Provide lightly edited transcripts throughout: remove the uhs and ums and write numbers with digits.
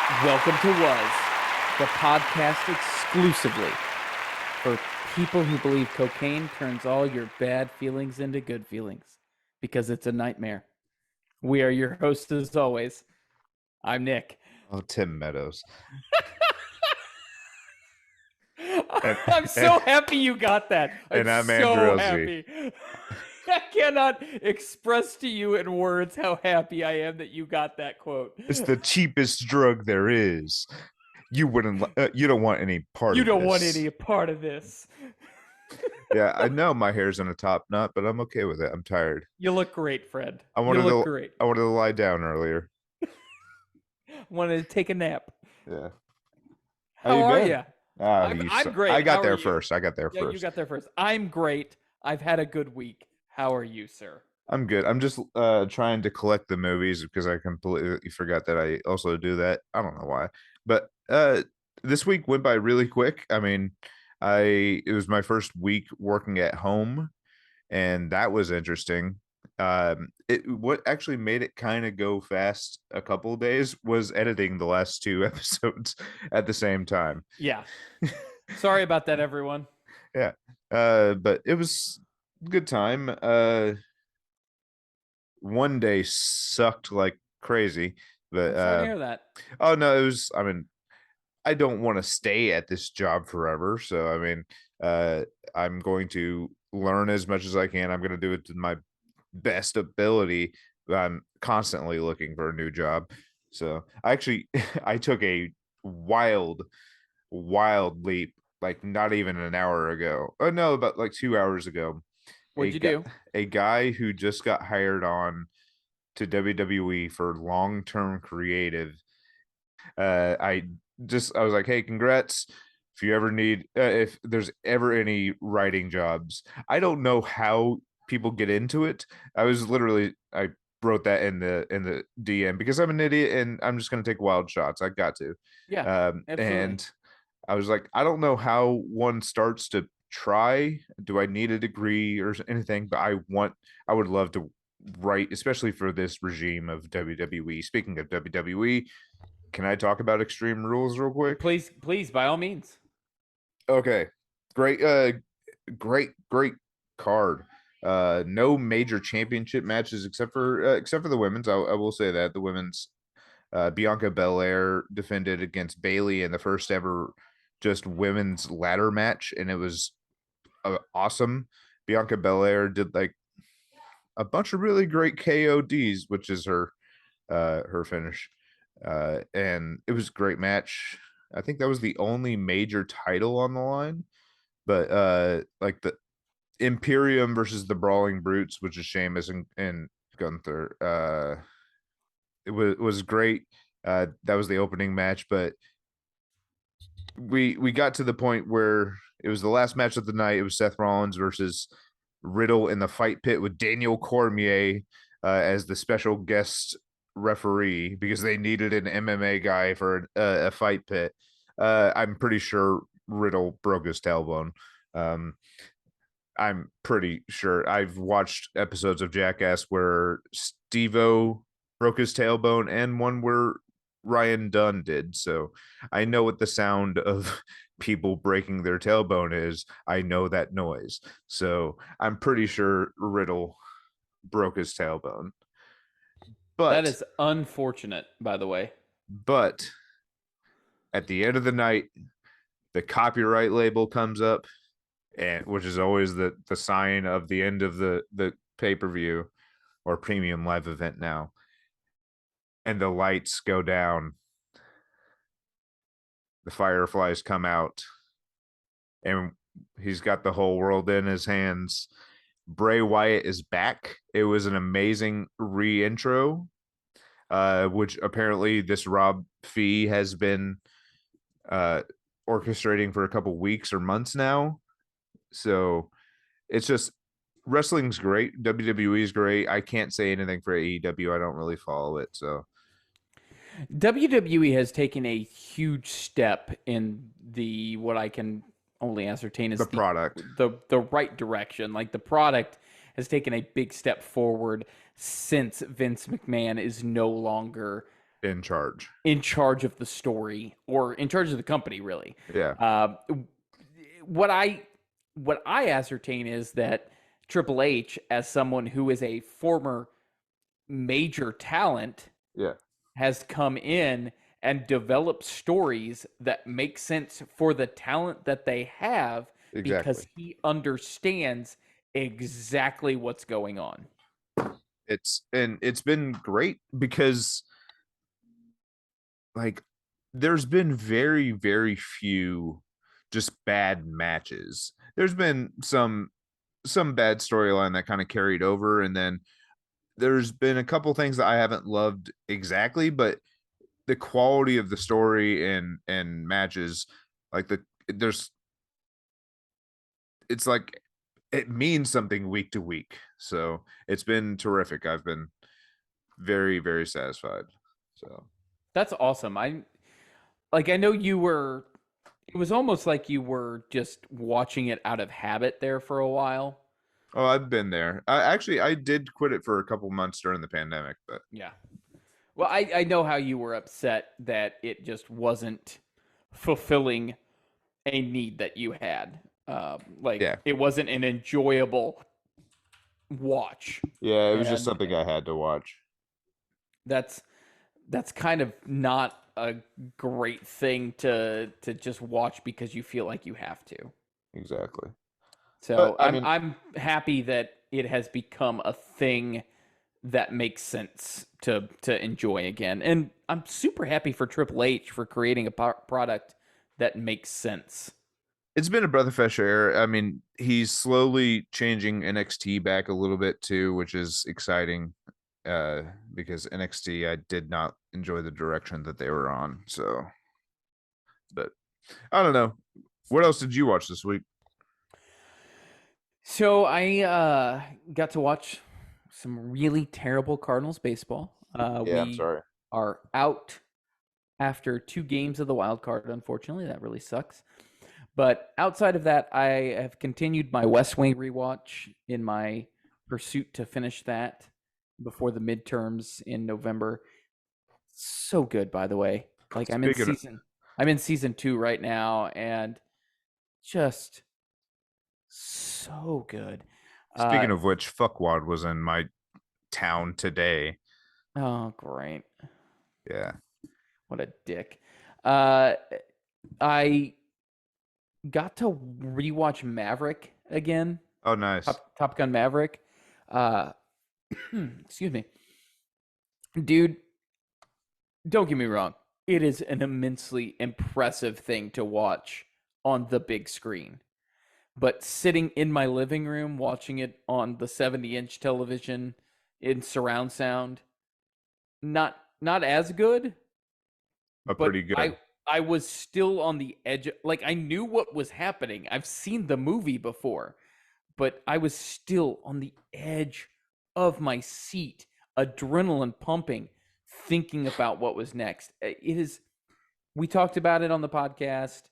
Welcome to Was, the podcast exclusively for people who believe cocaine turns all your bad feelings into good feelings because it's a nightmare. We are your hosts as always. I'm Nick. Oh, Tim Meadows. And, I'm and, so happy you got that. and I'm so Andrew happy. I cannot express to you in words how happy I am that you got that quote. It's the cheapest drug there is. You wouldn't. You don't want any part You of don't this. want any part of this. Yeah, I know my hair's in a top knot, but I'm okay with it. I'm tired. You look great, Fred. I You wanted look to. great. I wanted to lie down earlier. Wanted to take a nap. Yeah. How are been? you? I'm great. I got How there are you? first. I got there Yeah, first. you got there first. I'm great. I've had a good week. How are you, sir? I'm good. I'm just trying to collect the movies because I completely forgot that I also do that. I don't know why. But this week went by really quick. I mean, it was my first week working at home, and that was interesting. What actually made it kind of go fast a couple of days was editing the last two episodes at the same time. Yeah. Sorry about that, everyone. Yeah. But it was a good time. One day sucked like crazy, but I'm sorry to hear that. oh no, it was, I mean, I don't want to stay at this job forever, so I mean, I'm going to learn as much as I can. I'm going to do it to my best ability. I'm constantly looking for a new job, so I actually I took a wild leap, like not even an hour ago. Oh no, about like 2 hours ago. What'd you do? A guy who just got hired on to WWE for long-term creative. I was like, hey, congrats. If you ever need, if there's ever any writing jobs, I don't know how people get into it. I wrote that in the DM because I'm an idiot and I'm just gonna take wild shots. I got to. Yeah, absolutely. And I was like, I don't know how one starts to try. Do I need a degree or anything? But I would love to write, especially for this regime of WWE. Speaking of WWE, can I talk about Extreme Rules real quick? Please, by all means. Okay. Great, great card. No major championship matches except for the women's. I will say that the women's, Bianca Belair defended against Bayley in the first ever just women's ladder match, and it was awesome. Bianca Belair did like a bunch of really great KODs, which is her finish, and it was a great match. I think that was the only major title on the line, but like the Imperium versus the Brawling Brutes, which is Sheamus and Gunther. It was great. That was the opening match, but we got to the point where it was the last match of the night. It was Seth Rollins versus Riddle in the fight pit with Daniel Cormier as the special guest referee because they needed an MMA guy for a fight pit. I'm pretty sure Riddle broke his tailbone. I'm pretty sure I've watched episodes of Jackass where Steve-O broke his tailbone and one where Ryan Dunn did. So I know what the sound of people breaking their tailbone is. I know that noise. So I'm pretty sure Riddle broke his tailbone. But That is unfortunate, by the way. But at the end of the night, the copyright label comes up, and which is always the sign of the end of the pay-per-view or premium live event now. And the lights go down. The fireflies come out, and he's got the whole world in his hands. Bray Wyatt is back. It was an amazing re-intro, which apparently this Rob Fee has been orchestrating for a couple weeks or months now. So it's just, wrestling's great. WWE is great. I can't say anything for AEW. I don't really follow it. So WWE has taken a huge step in the what I can only ascertain is the product, the right direction. Like the product has taken a big step forward since Vince McMahon is no longer in charge. in charge of the story or in charge of the company, really. Yeah, What I ascertain is that Triple H, as someone who is a former major talent, yeah, has come in and developed stories that make sense for the talent that they have because exactly. he understands exactly what's going on. It's been great because like there's been very very few just bad matches. There's been some bad storyline that kind of carried over, and then there's been a couple things that I haven't loved exactly, but the quality of the story and matches, like there's it's like it means something week to week. So it's been terrific. I've been very very satisfied. So That's awesome. I know you were, it was almost like you were just watching it out of habit there for a while. oh, I've been there. I did quit it for a couple months during the pandemic, but Yeah. Well, I know how you were upset that it just wasn't fulfilling a need that you had. Like yeah, it wasn't an enjoyable watch, yeah, it was just and something I had to watch. that's that's kind of not a great thing to just watch because you feel like you have to. Exactly. But So I I'm mean, I'm happy that it has become a thing that makes sense to enjoy again, and I'm super happy for Triple H for creating a product that makes sense. it's been a breath of fresh air. I mean, he's slowly changing NXT back a little bit too, which is exciting. Because NXT, I did not enjoy the direction that they were on. So, but I don't know. What else did you watch this week? So I got to watch some really terrible Cardinals baseball. Yeah, I'm We sorry. are out after 2 games of the wild card. Unfortunately, that really sucks. But outside of that, I have continued my West Wing rewatch in my pursuit to finish that before the midterms in November. So good, by the way. Like Speaking of, I'm in season 2 right now, and just so good. Uh, speaking of which, fuckwad was in my town today. oh, great. Yeah. What a dick. Uh, I got to rewatch Maverick again. Oh, nice. Top Gun Maverick. Uh, excuse me. Dude, don't get me wrong. It is an immensely impressive thing to watch on the big screen. But sitting in my living room watching it on the 70-inch television in surround sound, not as good, But but pretty good. I was still on the edge. Like I knew what was happening. I've seen the movie before, but I was still on the edge of my seat, adrenaline pumping, thinking about what was next. It is, we talked about it on the podcast.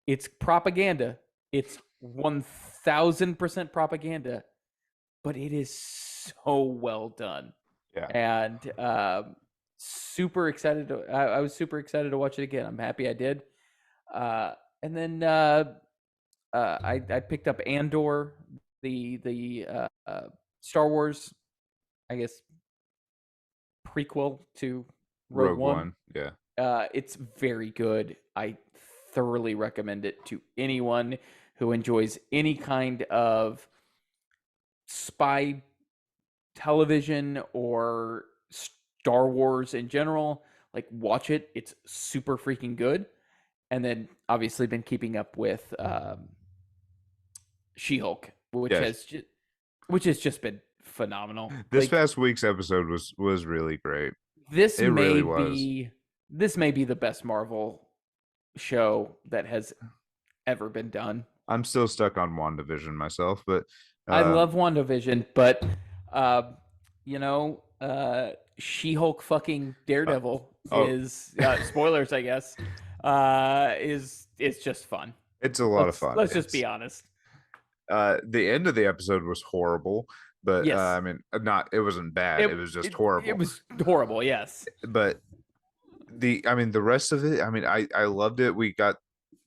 It's propaganda. It's 1000% propaganda, but it is so well done. Yeah. And super excited to, I was super excited to watch it again. I'm happy I did. And then I picked up Andor, the Star Wars, I guess, prequel to Rogue Rogue One. One. Yeah. It's very good. I thoroughly recommend it to anyone who enjoys any kind of spy television or Star Wars in general. Like, watch it. It's super freaking good. And then, obviously, been keeping up with She-Hulk, Yeah. which has just been phenomenal. This Like, past week's episode was really great. this It may really was. be this may be the best Marvel show that has ever been done. I'm still stuck on WandaVision myself, but I um, love WandaVision, but uh, you know, She-Hulk fucking uh, Daredevil oh, is spoilers, I guess. Is it's just fun. it's a lot of fun. Let's just It's be honest. the end of the episode was horrible, but Yes, I mean, not it wasn't bad. It was just it horrible. was horrible. Yes, But the rest of it, I mean, I loved it. We got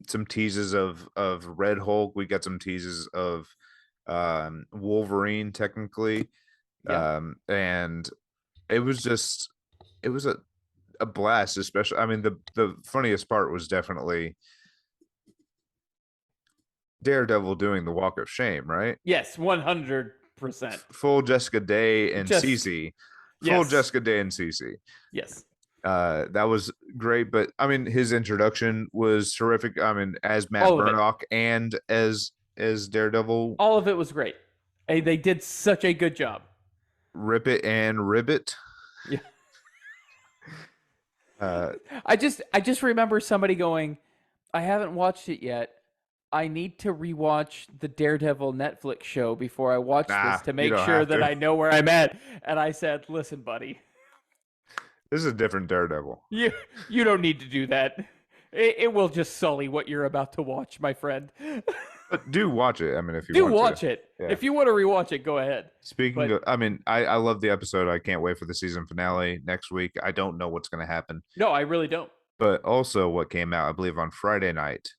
some teases of Red Hulk. We got some teases of Wolverine, technically. Yeah. And it was just, it was a blast, especially. I mean, the funniest part was definitely Daredevil doing the walk of shame, right? Yes, 100%. Full Jessica Day and Just Cece. Full yes. Jessica Day and Cece. Yes. That was great, but I mean, his introduction was terrific. I mean, as Matt All of it. Murdock and as Daredevil, All of it was great. They did such a good job. rip it and ribbit. Yeah. Uh, I just remember somebody going, I haven't watched it yet. I need to rewatch the Daredevil Netflix show before I watch this to you make don't sure have that to. I know where I'm at. And I said, listen, buddy, This is a different Daredevil. you don't need to do that. It will just sully what you're about to watch, my friend. But do watch it. I mean, if you Do want watch to. it. Yeah. If you want to rewatch it, go ahead. Speaking of, I mean, I love the episode. I can't wait for the season finale next week. I don't know what's going to happen. No, I really don't. But also, what came out, I believe, on Friday night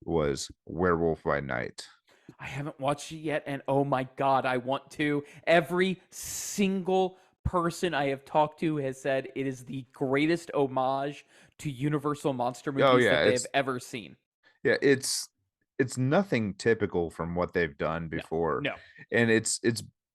was Werewolf by Night. I haven't watched it yet, and oh my god, I want to. Every single person I have talked to has said it is the greatest homage to Universal monster movies that they have ever seen. Yeah, it's nothing typical from what they've done before. No. And it's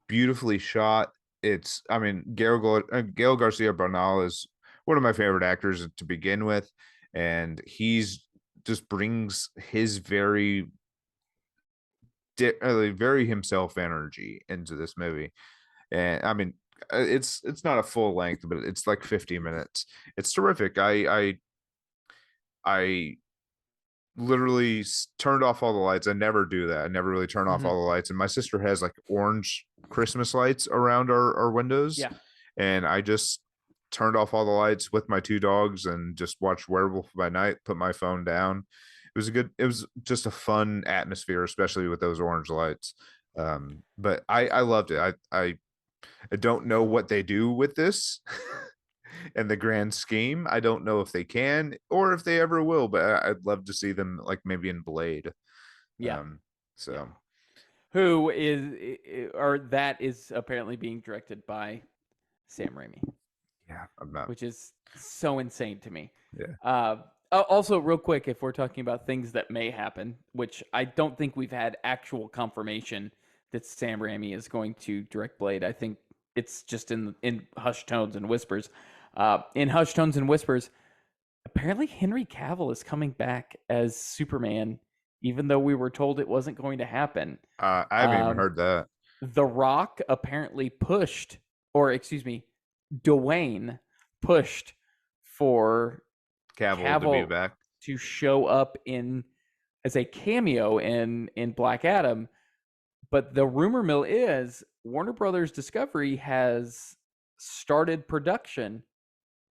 beautifully shot. It's, I mean, Gail Garcia Bernal is one of my favorite actors to begin with, and he's just brings his very himself energy into this movie. And I mean, it's not a full length, but it's like 50 minutes. It's terrific. I literally turned off all the lights. I never do that. I never really turn off all the lights. And my sister has like orange Christmas lights around our windows. Yeah. And I just turned off all the lights with my two dogs and just watched Werewolf by Night, put my phone down. It was just a fun atmosphere, especially with those orange lights. But I loved it. I don't know what they do with this in the grand scheme. I don't know if they can or if they ever will, but I'd love to see them like maybe in Blade. Yeah. So who is, or that is apparently being directed by Sam Raimi. Yeah, I'm not. Which is so insane to me. Yeah. Also, real quick, if we're talking about things that may happen, which I don't think we've had actual confirmation that Sam Raimi is going to direct Blade. I think it's just in hushed tones and whispers. In hushed tones and whispers, apparently Henry Cavill is coming back as Superman, even though we were told it wasn't going to happen. I haven't even heard that. The Rock apparently pushed, or excuse me, Dwayne pushed for Cavill to be back, to show up as a cameo in Black Adam. But the rumor mill is Warner Brothers Discovery has started production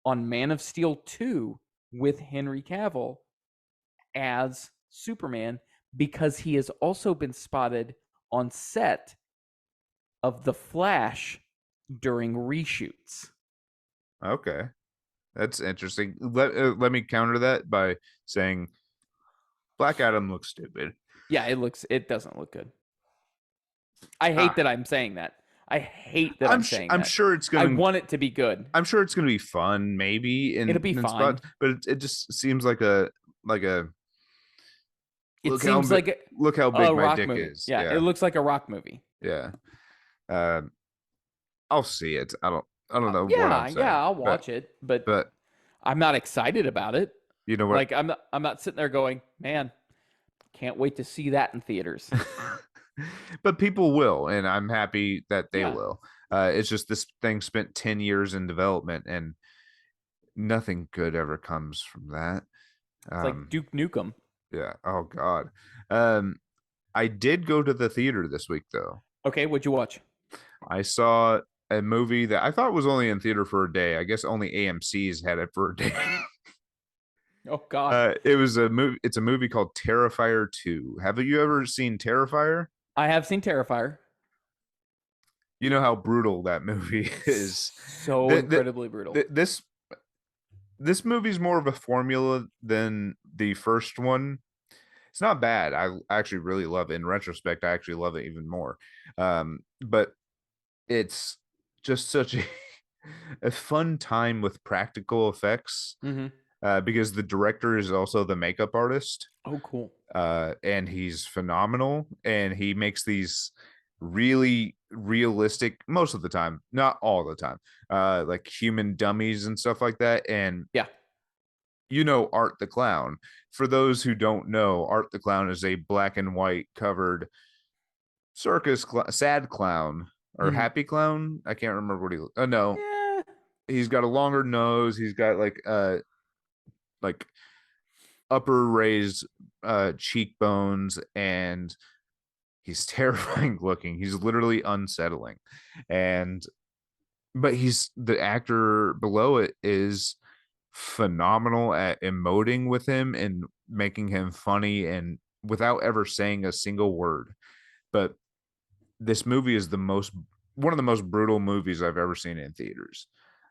on Man of Steel 2 with Henry Cavill as Superman, because he has also been spotted on set of The Flash during reshoots. Okay, that's interesting. Let me counter that by saying Black Adam looks stupid. Yeah, it doesn't look good. I hate that I'm saying that. I hate that I'm saying that. I'm sure it's gonna. I want it to be good. I'm sure it's gonna be fun, maybe. It'll be fun, spots, but it just seems like a. It seems like look how big my dick movie. is. Yeah, it looks like a rock movie. Yeah. I'll see it. I don't know. Yeah, I'll watch it, but I'm not excited about it. You know what? Like I'm not sitting there going, man, can't wait to see that in theaters. But people will, and I'm happy that they will. It's just this thing spent 10 years in development, and nothing good ever comes from that. It's like Duke Nukem. Yeah. Oh God. I did go to the theater this week though. Okay, what'd you watch? I saw a movie that I thought was only in theater for a day. I guess only AMC's had it for a day. Oh God. It was a movie. It's a movie called Terrifier 2. Have you ever seen Terrifier? I have seen Terrifier. You know how brutal that movie is. So incredibly brutal. This this movie's more of a formula than the first one. It's not bad. I actually really love it. In retrospect, I actually love it even more. But it's just such a a fun time with practical effects, Mm-hmm. because the director is also the makeup artist, Oh, cool. and he's phenomenal, and he makes these really realistic, most of the time, not all the time, like human dummies and stuff like that. And Yeah. Art the Clown. For those who don't know, Art the Clown is a black and white covered sad clown or Mm-hmm. happy clown. I can't remember what no, Yeah. he's got a longer nose. He's got like upper raised cheekbones, and he's terrifying looking. He's literally unsettling. And but he's the actor below it is phenomenal at emoting with him and making him funny and without ever saying a single word. But this movie is one of the most brutal movies I've ever seen in theaters.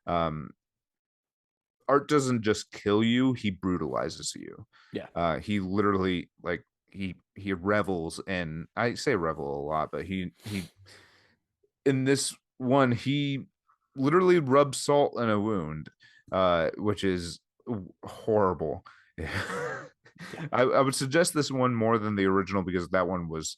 Um, Art doesn't just kill you, he brutalizes you. Yeah. He literally he revels, and I say revel a lot, but he in this one he literally rubs salt in a wound, which is horrible. Yeah. I would suggest this one more than the original because that one was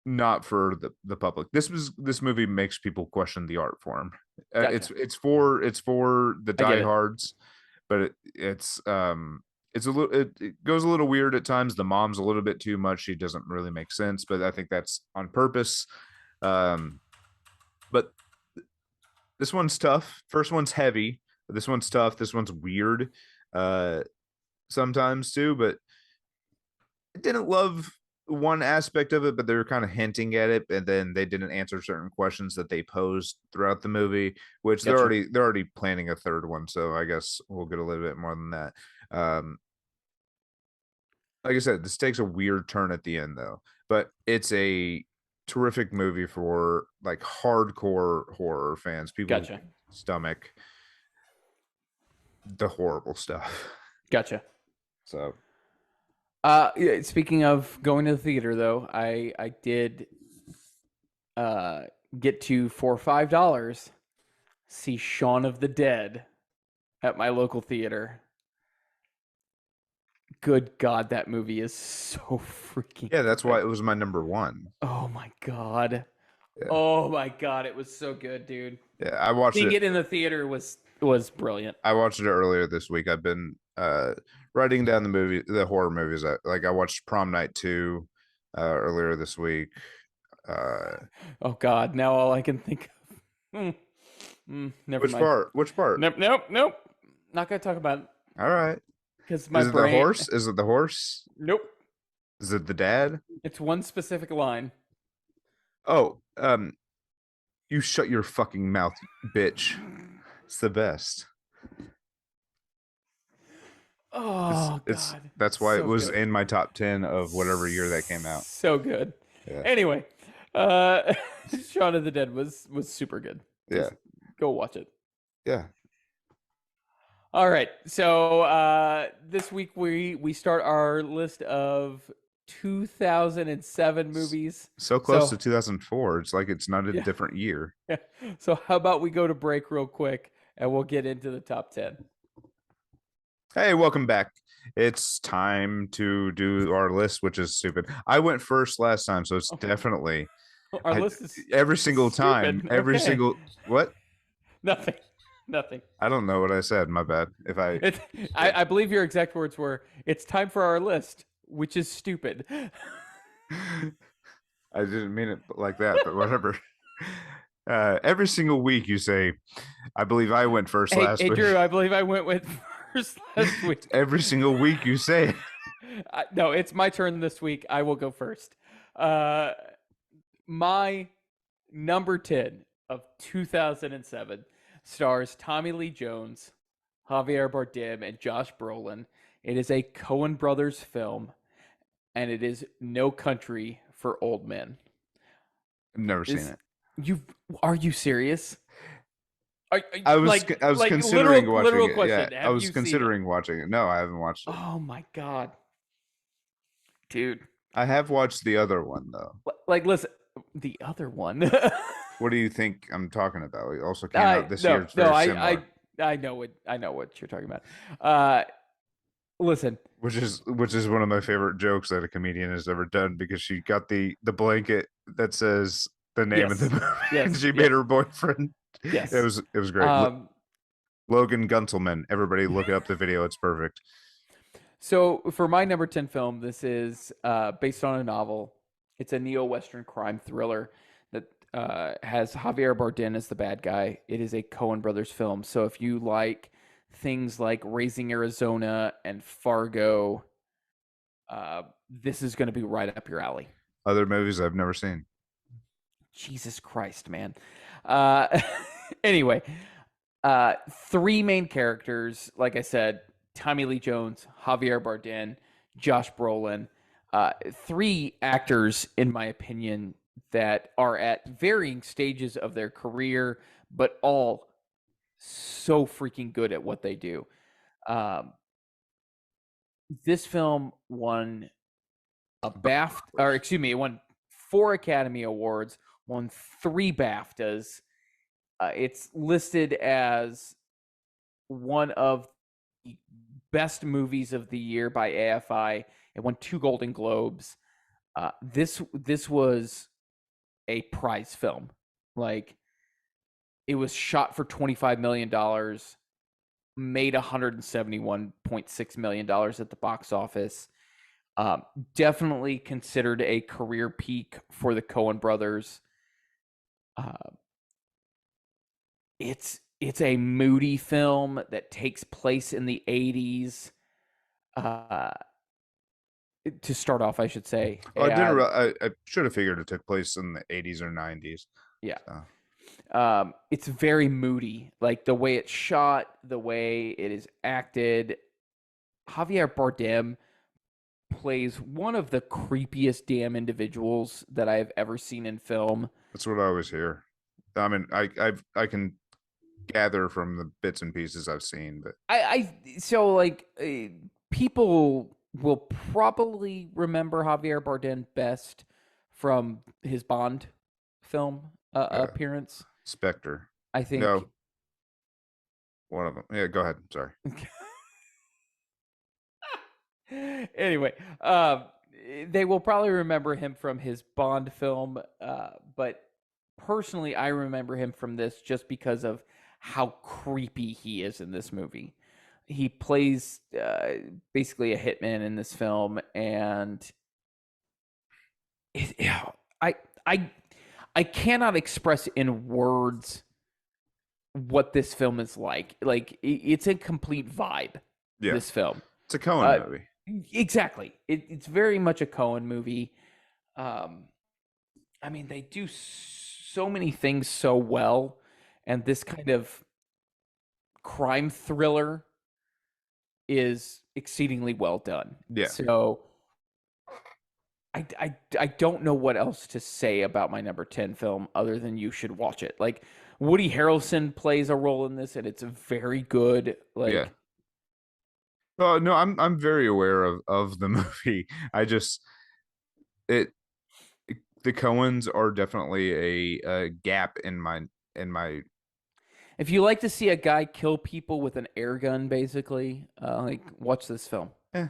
not for the public. This movie makes people question the art form. Gotcha. It's for the I get it. diehards, but it's a little it goes a little weird at times. The mom's a little bit too much. She doesn't really make sense, but I think that's on purpose. But this one's tough. First one's heavy. This one's tough. This one's weird. Sometimes too, but I didn't love one aspect of it, but they were kind of hinting at it, and then they didn't answer certain questions that they posed throughout the movie, which Gotcha. they're already planning a third one, so I guess we'll get a little bit more than that. Like I said, this takes a weird turn at the end though, but it's a terrific movie for like hardcore horror fans, people who Gotcha. can stomach the horrible stuff. Gotcha. So Yeah, speaking of going to the theater, though, I did get to for $5 see Shaun of the Dead at my local theater. Good God, that movie is so freaking yeah, that's why good. it was my number one. Oh my God. Yeah, Oh my God, it was so good, dude. yeah, I watched Seeing it. it in the theater was brilliant. I watched it earlier this week. I've been writing down the horror movies. I watched Prom Night 2 earlier this week. Oh God, now all I can think of. Never Which mind. part? Which part? Nope. Not gonna talk about it All right. because my Is it the brain. horse? Is it the horse? Nope. Is it the dad? It's one specific line. Oh, you shut your fucking mouth, bitch. It's the best. Oh It's God, that's why it so was good. in my top 10 of whatever year that came out. So good. Yeah. Anyway, Shaun of the Dead was super good. Yeah. Just go watch it. Yeah. All right. So this week we start our list of 2007 movies. So close So to 2004. It's like it's not a yeah. different year. So how about we go to break real quick and we'll get into the top 10. Hey, welcome back. It's time to do our list, which is stupid. I went first last time, so it's definitely Our list is every single time. stupid. Every Okay. single what? Nothing. Nothing. I don't know what I said. My bad. If I It's, I believe your exact words were, "It's time for our list," which is stupid. I didn't mean it like that, but whatever. Every single week you say, I believe I went first Hey, last hey, week. Drew, I believe I went with first last week. Every single week you say it. No, it's my turn this week. I will go first. My number 10 of 2007 stars Tommy Lee Jones, Javier Bardem, and Josh Brolin. It is a Coen Brothers film, and it is No Country for Old Men. I've never seen it. Are you serious? I was considering watching literal it. question. Yeah, I Have was you seen it? considering watching it. No, I haven't watched it. Oh my god, dude! I have watched the other one though. Like, listen, the other one. What do you think I'm talking about? It also came out this year. It's no, very similar. I know what you're talking about. Listen, Which is one of my favorite jokes that a comedian has ever done, because she got the blanket that says the name of the movie and she made her boyfriend. Yes, it was great. Logan Gunselman. Everybody look up the video. It's perfect. So for my number 10 film, this is based on a novel. It's a neo-Western crime thriller that has Javier Bardem as the bad guy. It is a Coen Brothers film. So if you like things like Raising Arizona and Fargo, this is going to be right up your alley. Other movies I've never seen. Jesus Christ, man. Anyway, three main characters, like I said, Tommy Lee Jones, Javier Bardem, Josh Brolin. Three actors, in my opinion, that are at varying stages of their career, but all so freaking good at what they do. This film won it won 4 Academy Awards, won 3 BAFTAs. It's listed as one of the best movies of the year by AFI. It won 2 Golden Globes. This was a prize film. Like, it was shot for $25 million, made $171.6 million at the box office. Definitely considered a career peak for the Coen brothers. It's a moody film that takes place in the 80s. To start off, I should say. Oh, I should have figured it took place in the 80s or 90s. Yeah. So. It's very moody, like the way it's shot, the way it is acted. Javier Bardem plays one of the creepiest damn individuals that I have ever seen in film. That's what I always hear. I mean, I can gather from the bits and pieces I've seen, but people will probably remember Javier Bardem best from his Bond film appearance. Spectre. I think. No. One of them. Yeah, go ahead. Sorry. Anyway, they will probably remember him from his Bond film, but personally, I remember him from this just because of how creepy he is in this movie. He plays basically a hitman in this film, and I cannot express in words what this film is like. Like, it's a complete vibe. Yeah. This film. It's a Coen movie. Exactly. It's very much a Coen movie. I mean, they do so many things so well, and this kind of crime thriller is exceedingly well done. Yeah. So I don't know what else to say about my number 10 film other than you should watch it. Like, Woody Harrelson plays a role in this, and it's very good. Like, yeah. Oh no, I'm very aware of the movie. The Coens are definitely a gap in my. If you like to see a guy kill people with an air gun, basically, watch this film. I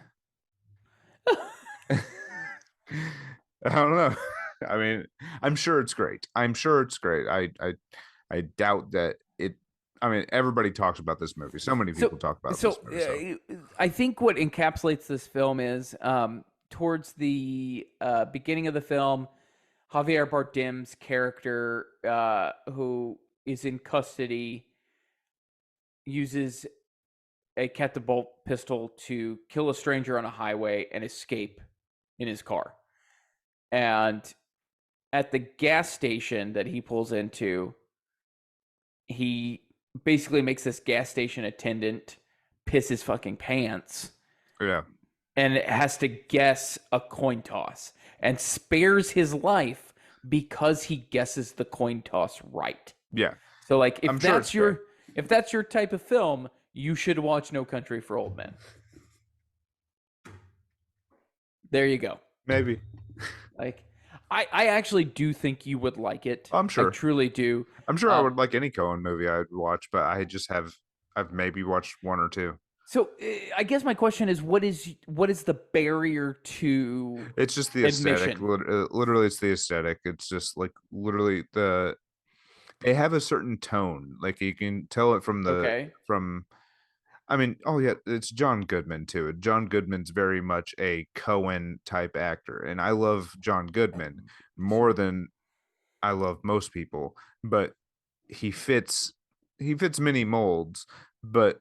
don't know. I mean, I'm sure it's great. I doubt that it. I mean, everybody talks about this movie. So many people talk about this movie. So. I think what encapsulates this film is towards the beginning of the film, Javier Bardem's character, who is in custody, uses a catapult pistol to kill a stranger on a highway and escape in his car. And at the gas station that he pulls into, he basically makes this gas station attendant piss his fucking pants. Yeah. And it has to guess a coin toss and spares his life because he guesses the coin toss right. Yeah. So, like, if that's If that's your type of film, you should watch No Country for Old Men. There you go. Maybe. Like, I actually do think you would like it. I'm sure. I truly do. I'm sure I would like any Coen movie I'd watch, but I've maybe watched one or two. So I guess my question is, what is the barrier to? It's just the aesthetic. admission? Literally, it's the aesthetic. It's just like literally they have a certain tone. Like you can tell it from Okay. I mean, oh yeah, it's John Goodman too. John Goodman's very much a Coen type actor, and I love John Goodman more than I love most people, but he fits many molds, but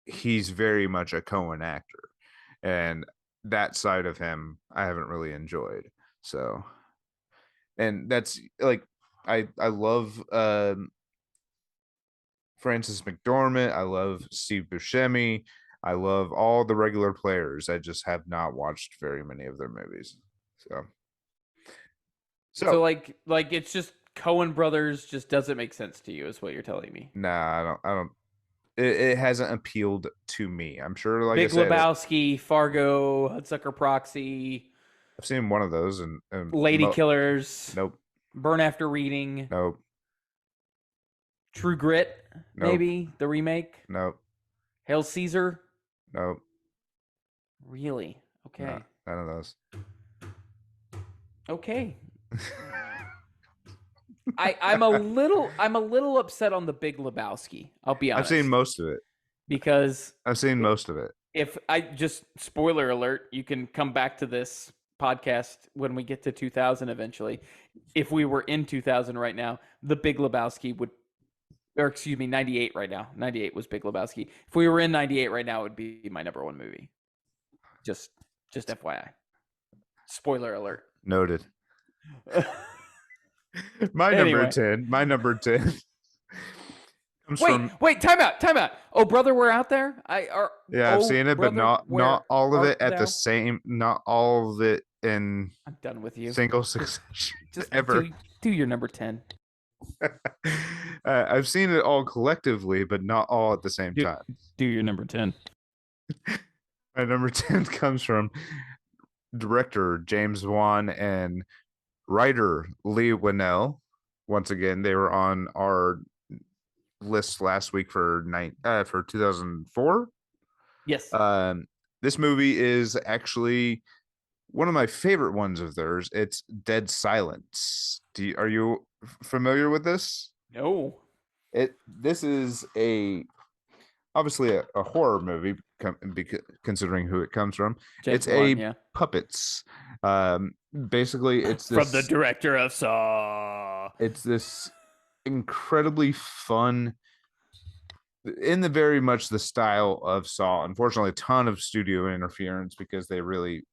he's very much a Coen actor, and that side of him I haven't really enjoyed. So, and that's like I love Francis McDormand, I love Steve Buscemi, I love all the regular players. I just have not watched very many of their movies. So like it's just Coen Brothers just doesn't make sense to you, is what you're telling me. nah, I don't. It hasn't appealed to me. I'm sure, like Big I said, Lebowski, Fargo, Hudsucker Proxy, I've seen one of those, and Lady Killers, Nope, Burn After Reading, nope, True Grit, nope, maybe the remake, nope, Hail Caesar. nope. Really? Okay. No, none of those. Okay. I'm a little upset on the Big Lebowski. I'll be honest. I've seen most of it. Because I've seen most of it. if I just spoiler alert, you can come back to this podcast when we get to 2000 eventually. If we were in 2000 right now, the Big Lebowski would, or excuse me, 98 right now. 98 was Big Lebowski. If we were in 98 right now, it would be my number one movie. Just FYI. Spoiler alert. Noted. My number 10 comes from Wait, time out. Oh, brother, we're out there. I've seen it, but not all of it at the same, not all of it in I'm done with you. Single succession. Just ever. do your number 10. I've seen it all collectively, but not all at the same time. Do your number 10. My number 10 comes from director James Wan and writer Lee Winnell. Once again, they were on our list last week for 2004. Yes. This movie is actually one of my favorite ones of theirs. It's Dead Silence. Are you familiar with this? No. This is obviously a horror movie, considering who it comes from. James Wan, puppets. Basically, it's this, from the director of Saw. It's this incredibly fun, in the very much the style of Saw. Unfortunately, a ton of studio interference because they really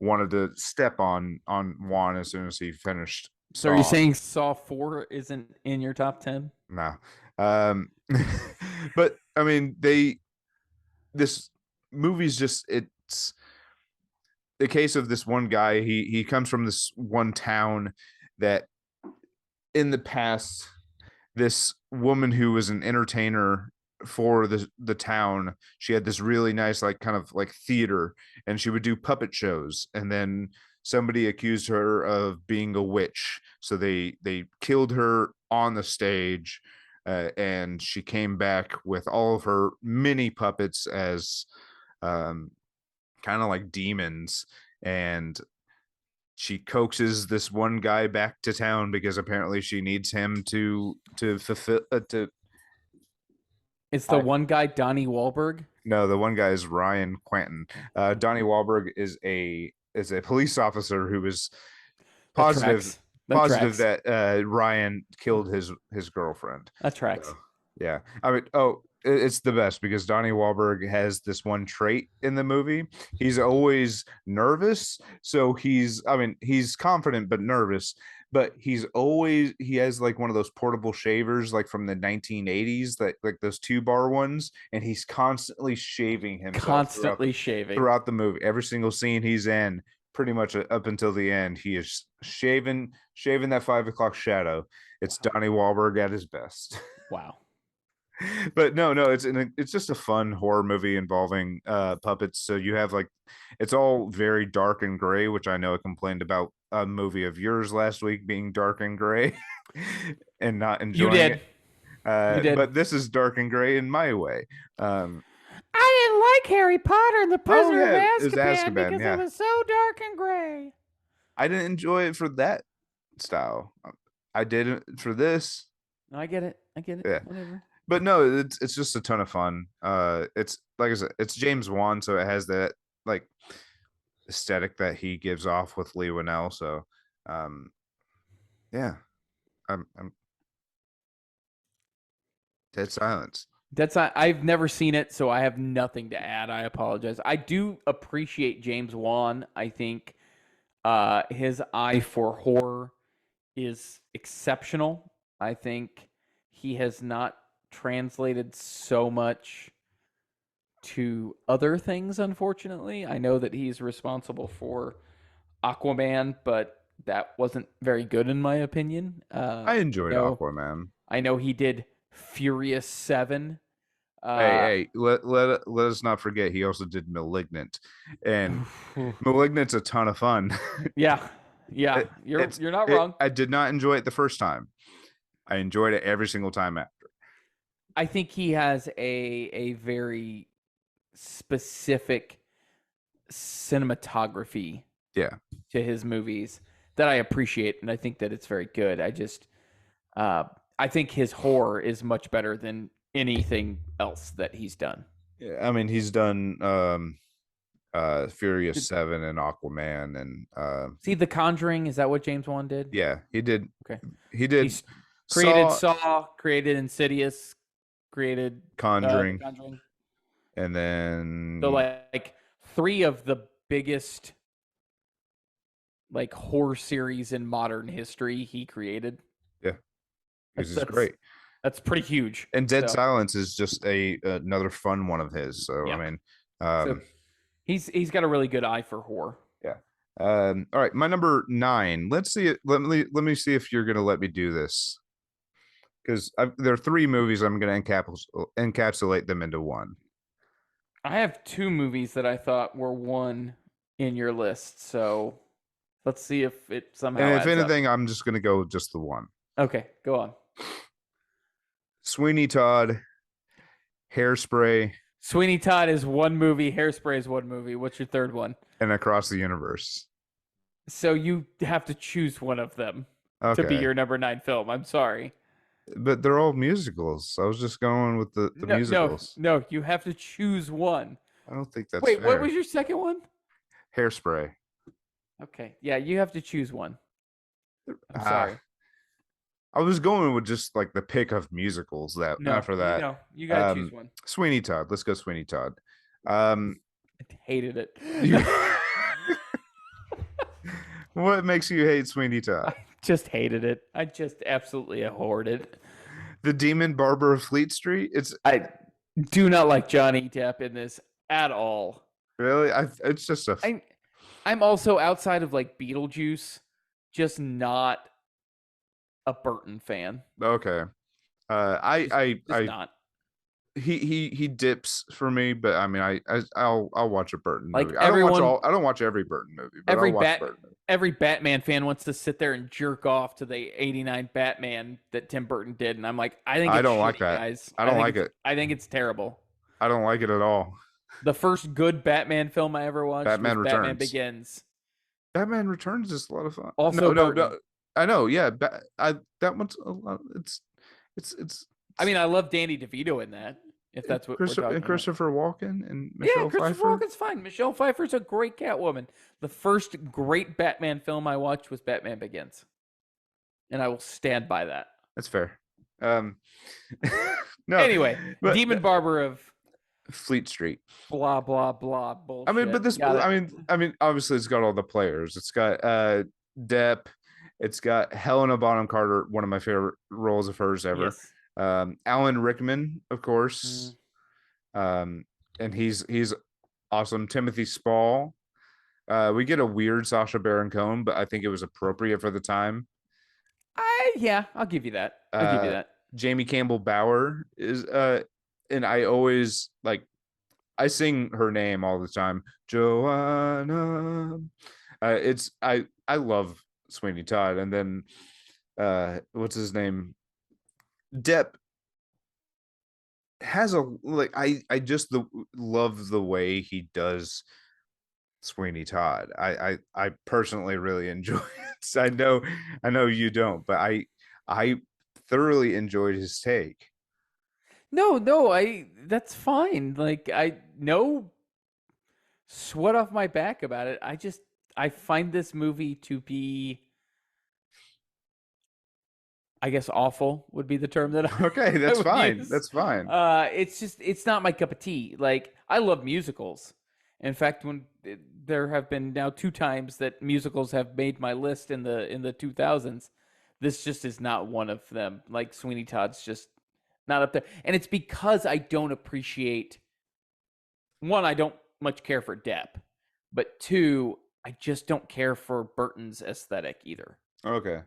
wanted to step on Wan as soon as he finished Saw. So are you saying Saw 4 isn't in your top 10? No. But I mean, this movie's just, it's the case of this one guy. He comes from this one town that in the past, this woman who was an entertainer for the town, she had this really nice, like, kind of like theater, and she would do puppet shows, and then somebody accused her of being a witch, so they killed her on the stage, and she came back with all of her mini puppets as kind of like demons, and she coaxes this one guy back to town because apparently she needs him to fulfill It's the one guy, Donnie Wahlberg. No, the one guy is Ryan Quanten. Donnie Wahlberg is a police officer who was positive that Ryan killed his girlfriend. That tracks. So, yeah, I mean, it's the best because Donnie Wahlberg has this one trait in the movie. He's always nervous. So he's confident but nervous, but he has like one of those portable shavers, like from the 1980s, that like those 2-bar ones. And he's constantly shaving himself throughout the movie. Every single scene he's in, pretty much up until the end, he is shaving that 5 o'clock shadow. It's Donnie Wahlberg at his best. Wow. But no, it's just a fun horror movie involving puppets. So you have like it's all very dark and gray, which I know I complained about a movie of yours last week being dark and gray and not You enjoying did. it. You did. But this is dark and gray in my way. Um, I didn't like Harry Potter and the oh Prisoner of yeah, it was Azkaban Azkaban. because it Yeah, was so dark and gray. I didn't enjoy it for that style. I did it for this. No, I get it. I get it. Yeah. Whatever. But no, it's just a ton of fun. It's like I said, it's James Wan, so it has that like aesthetic that he gives off with Lee Winnell. So, um, yeah, I'm dead silence. I've never seen it, so I have nothing to add. I apologize. I do appreciate James Wan. I think his eye for horror is exceptional. I think he has not translated so much to other things, unfortunately. I know that he's responsible for Aquaman, but that wasn't very good in my opinion. I enjoyed Aquaman. I know he did Furious 7. Hey, let us not forget he also did Malignant, and Malignant's a ton of fun. Yeah, you're not wrong. I did not enjoy it the first time. I enjoyed it every single time after. I think he has a very specific cinematography Yeah, to his movies that I appreciate, and I think that it's very good. I think his horror is much better than anything else that he's done. yeah. I mean, he's done Furious 7 and Aquaman and See, The Conjuring, is that what James Wan did? yeah, he did. Okay. He did. He's created Saw, created Insidious, created Conjuring, Conjuring. and then So like 3 of the biggest like horror series in modern history he created. yeah, this is That's great. That's pretty huge. And Dead Silence is just another fun one of his. So Yeah. I mean, So he's got a really good eye for horror. yeah. All right, my number 9. Let's see it. Let me see if you're gonna let me do this because there are 3 movies. I'm gonna encapsulate them into one. I have 2 movies that I thought were one in your list, so let's see if it somehow. And if adds anything, up. I'm just gonna go with just the one. Okay, go on. Sweeney Todd, Hairspray, Sweeney Todd is one movie. Hairspray is one movie. What's your third one? and Across the Universe. So you have to choose one of them to be your number 9 film. I'm sorry. But they're all musicals. I was just going with the musicals. No, you have to choose one. I don't think that's Wait, fair. what was your second one? Hairspray. Okay. Yeah, you have to choose one. I'm sorry. I was going with just like the pick of musicals that after that. No, you gotta choose one. Sweeney Todd. Let's go Sweeney Todd. I hated it. What makes you hate Sweeney Todd? I just hated it. I just absolutely abhorred it. The Demon Barber of Fleet Street. I do not like Johnny Depp in this at all. Really? It's just I'm also outside of like Beetlejuice, just not a Burton fan. Okay. I not. He dips for me, but I mean I'll watch a Burton like movie. Everyone, I don't watch every Burton movie, but I'll watch Burton movie. Every Batman fan wants to sit there and jerk off to the '89 Batman that Tim Burton did, and I'm like, I don't like that, guys. I don't like it. I think it's terrible. I don't like it at all. The first good Batman film I ever watched was Batman Begins. Batman Returns is a lot of fun. Also, no, I know. Yeah, that one's a lot. It's. I mean, I love Danny DeVito in that. If that's what we're talking about. Christopher Walken and Michelle Pfeiffer. Christopher Walken's fine. Michelle Pfeiffer's a great Catwoman. The first great Batman film I watched was Batman Begins, and I will stand by that. That's fair. No. Anyway, Demon Barber of Fleet Street. Blah blah blah bullshit. I mean, but this. I mean, obviously, it's got all the players. It's got Depp. It's got Helena Bonham Carter, one of my favorite roles of hers ever. Yes. Alan Rickman, of course. And he's awesome. Timothy Spall. We get a weird Sacha Baron Cohen, but I think it was appropriate for the time. I'll give you that. I'll give you that. Jamie Campbell Bower is and I always like I sing her name all the time, Joanna. I love Sweeney Todd, and then what's his name? Depp has a like I just love the way he does Sweeney Todd. I personally really enjoy it. I know you don't, but I thoroughly enjoyed his take. No, I that's fine. Like I no sweat off my back about it. I find this movie to be, I guess, awful would be the term that Okay, I that's would fine. use. That's fine. It's just it's not my cup of tea. Like I love musicals. In fact, there have been now two times that musicals have made my list in the 2000s, this just is not one of them. Like Sweeney Todd's just not up there, and it's because I don't appreciate, one, I don't much care for Depp, but two, I just don't care for Burton's aesthetic either. Okay.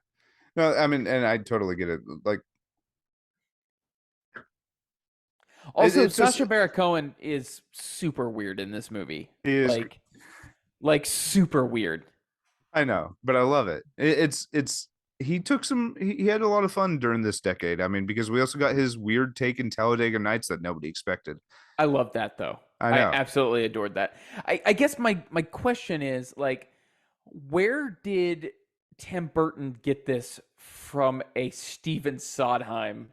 No, I mean, and I totally get it. Like Also, it's just Sacha Baron Cohen is super weird in this movie. he is. Like super weird. I know, but I love it. It's he took some. He had a lot of fun during this decade. I mean, because we also got his weird take in Talladega Nights that nobody expected. I love that though. I I know. absolutely adored that. I guess my question is like, where did Tim Burton get this from a Steven Sondheim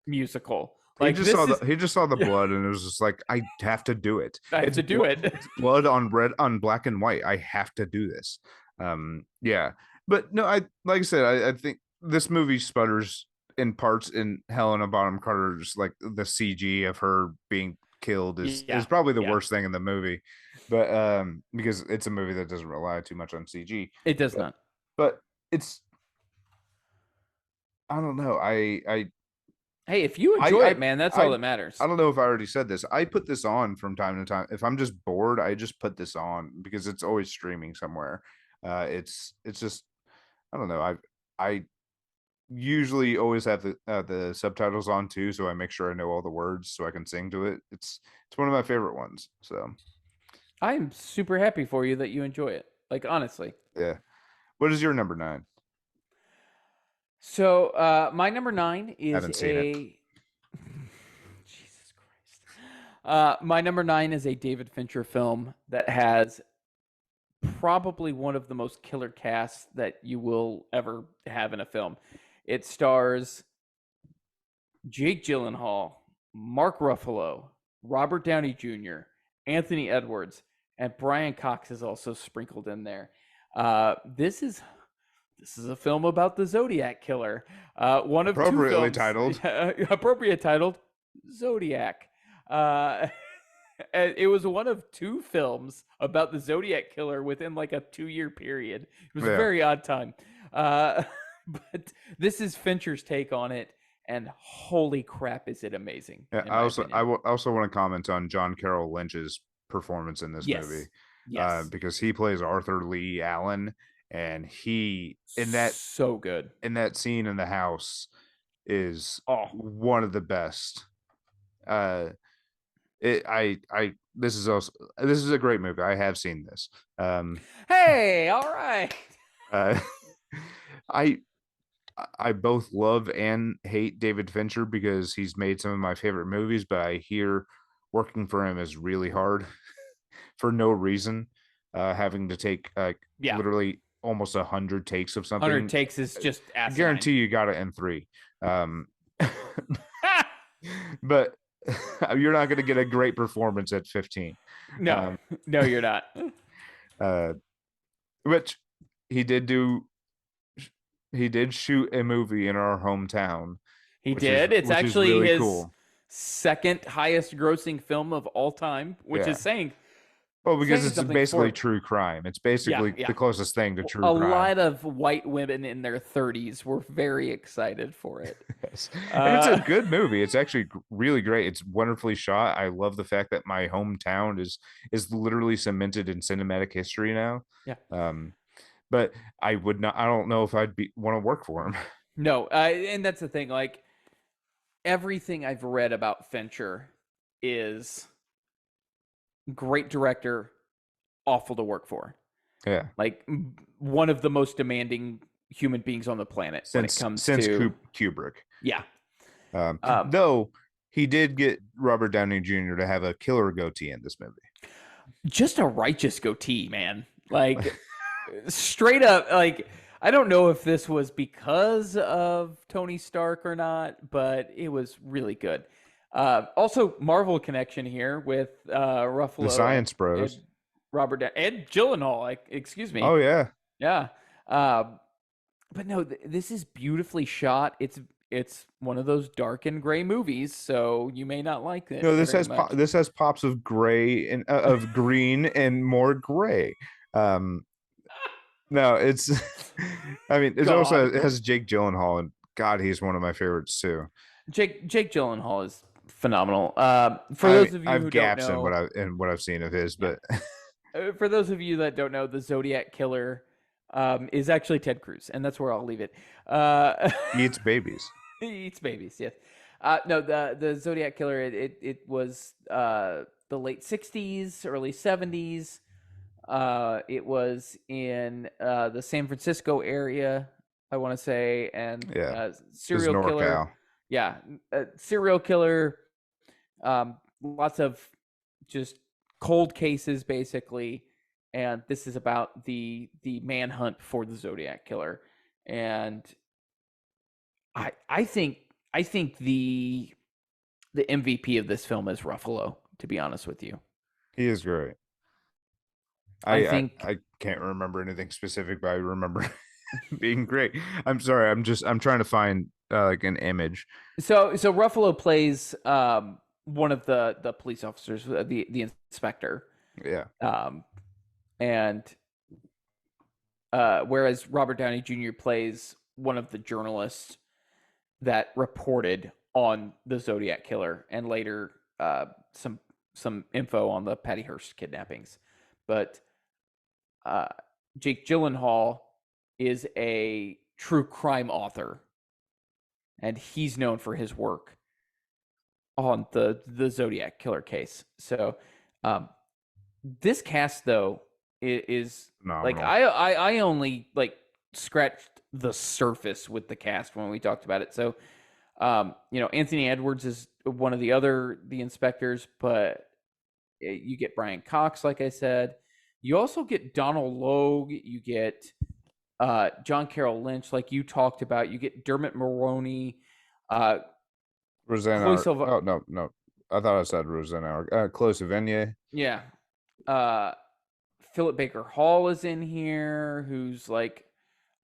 musical? He Like just this saw is, he just saw the blood and it was just like I have to do it. I have It's to do it. it's blood on red on black and white. I have to do this. Yeah. But no, I like I said, I think this movie sputters in parts in Helena Bonham Carter's like the CG of her being killed is Yeah, probably the yeah. worst thing in the movie. But because it's a movie that doesn't rely too much on CG. It does But not. but it's I don't know. Hey, if you I enjoy I it, man, that's all I that matters. I don't know if I already said this. I put this on from time to time. If I'm just bored, I just put this on because it's always streaming somewhere. It's just I don't know. I usually always have the subtitles on too, so I make sure I know all the words so I can sing to it. It's one of my favorite ones. So I'm super happy for you that you enjoy it. Like honestly. yeah. What is your number 9? So my number 9 is Haven't seen it. a Jesus Christ. My number 9 is a David Fincher film that has probably one of the most killer casts that you will ever have in a film. It stars Jake Gyllenhaal, Mark Ruffalo, Robert Downey Jr., Anthony Edwards, and Brian Cox is also sprinkled in there. This is a film about the Zodiac Killer. One of two Appropriately films titled. appropriate titled Zodiac. Uh, it was one of two films about the Zodiac Killer within like a 2-year period. It was a Yeah. very odd time. But this is Fincher's take on it, and holy crap, is it amazing! Yeah, In my opinion. also want to comment on John Carroll Lynch's performance in this movie. Yes, yes, Because he plays Arthur Lee Allen, and he so good. in that scene in the house is Oh, one of the best. Uh, this is also this is a great movie. I have seen this. hey, all right. Uh, I I both love and hate David Fincher because he's made some of my favorite movies, but I hear working for him is really hard for no reason. Having to take Yeah, literally almost 100 takes of 100 something. takes is just I asinine. guarantee you got it in 3. But you're not going to get a great performance at 15. No, no, you're not. Which he did do. He did shoot a movie in our hometown. He did. It's which is actually really his cool. second highest grossing film of all time, which Yeah. is saying Well, because saying it's something basically for true crime. It's basically yeah. the closest thing to a true crime. lot of white women in their 30s were very excited for it. Yes. And it's a good movie. It's actually really great. It's wonderfully shot. I love the fact that my hometown is literally cemented in cinematic history now. Yeah. But I would not. I don't know if I'd want to work for him. No, and that's the thing. Like, everything I've read about Fincher is great director, awful to work for. Yeah. Like one of the most demanding human beings on the planet when it comes to Kubrick. yeah. Though he did get Robert Downey Jr. to have a killer goatee in this movie. Just a righteous goatee, man. Like straight up, like I don't know if this was because of Tony Stark or not, but it was really good. Also, Marvel connection here with Ruffalo, The Science Bros, Ed Gyllenhaal. Like, excuse me. Oh yeah, Yeah. But no, this is beautifully shot. It's one of those dark and gray movies, so you may not like it. No, this very has much. this has pops of gray and of green and more gray. No, it's. I mean, it has Jake Gyllenhaal, and God, he's one of my favorites too. Jake Gyllenhaal is phenomenal. For those of you who don't know, in what I've seen of his, but for those of you that don't know, the Zodiac Killer is actually Ted Cruz, and that's where I'll leave it. He eats babies. He eats babies. Yes. No, the Zodiac Killer. It was the late '60s, early '70s. It was in the San Francisco area, I want to say, and serial killer. Yeah, serial killer. Lots of just cold cases, basically, and this is about the manhunt for the Zodiac Killer, and I think the MVP of this film is Ruffalo. To be honest with you, he is great. I can't remember anything specific, but I remember being great. I'm sorry. I'm trying to find like an image. So Ruffalo plays one of the police officers, the inspector. Yeah. And whereas Robert Downey Jr. plays one of the journalists that reported on the Zodiac Killer, and later some info on the Patty Hearst kidnappings. But Jake Gyllenhaal is a true crime author, and he's known for his work on the Zodiac Killer case. So this cast, though, is phenomenal. Like I only like scratched the surface with the cast when we talked about it. So Anthony Edwards is one of the inspectors, but you get Brian Cox, like I said. You also get Donald Logue. You get John Carroll Lynch, like you talked about. You get Dermot Mulroney. Rosanna. Oh, no. I thought I said Rosanna. Chloe Sevigny. Yeah. Philip Baker Hall is in here, who's like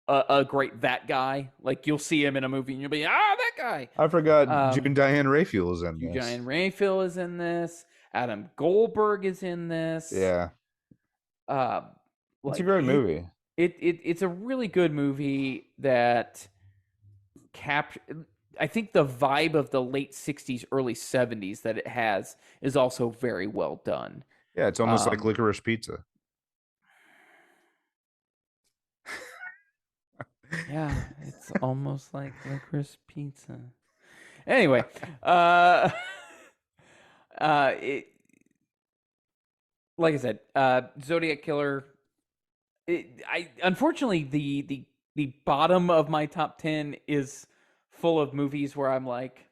a great that guy. Like you'll see him in a movie and you'll be, that guy. I forgot June Diane Raphael is in this. June Diane Raphael is in this. Adam Goldberg is in this. Yeah. It's a great movie. It's a really good movie that I think the vibe of the late 60s, early 70s that it has is also very well done. Yeah, it's almost like Licorice Pizza. Yeah, it's almost like Licorice Pizza. Anyway, like I said, Zodiac Killer. Unfortunately the bottom of my top 10 is full of movies where I'm like,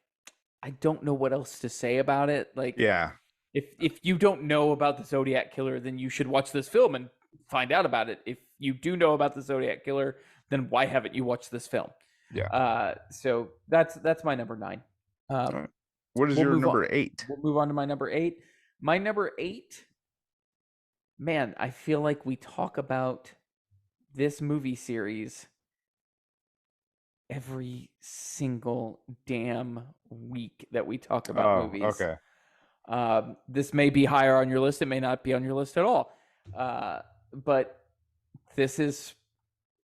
I don't know what else to say about it. Like, yeah, if you don't know about the Zodiac Killer, then you should watch this film and find out about it. If you do know about the Zodiac Killer, then why haven't you watched this film? Yeah. So that's my number 9. Right. What is your number 8? We'll move on to my number 8. My number 8. Man, I feel like we talk about this movie series every single damn week that we talk about movies. Okay. This may be higher on your list. It may not be on your list at all. But this is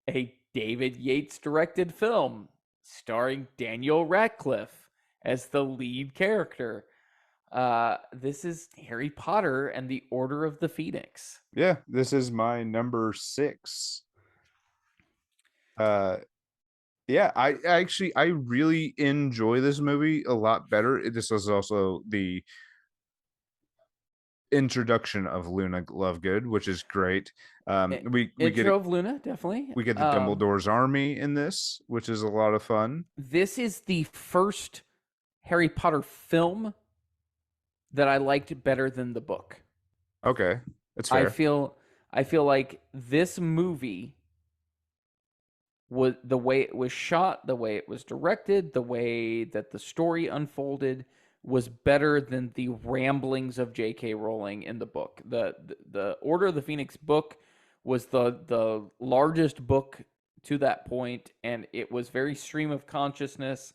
a David Yates directed film starring Daniel Radcliffe as the lead character. This is Harry Potter and the Order of the Phoenix. Yeah, this is my number 6. Yeah, I really enjoy this movie a lot better. This was also the introduction of Luna Lovegood, which is great. It, We get intro of Luna, definitely. we get the Dumbledore's army in this, which is a lot of fun. This is the first Harry Potter film that I liked better than the book. Okay, that's I fair. feel I feel like this movie was the way it was shot, the way it was directed, the way that the story unfolded was better than the ramblings of J.K. Rowling in the book. The Order of the Phoenix book was the largest book to that point, and it was very stream of consciousness,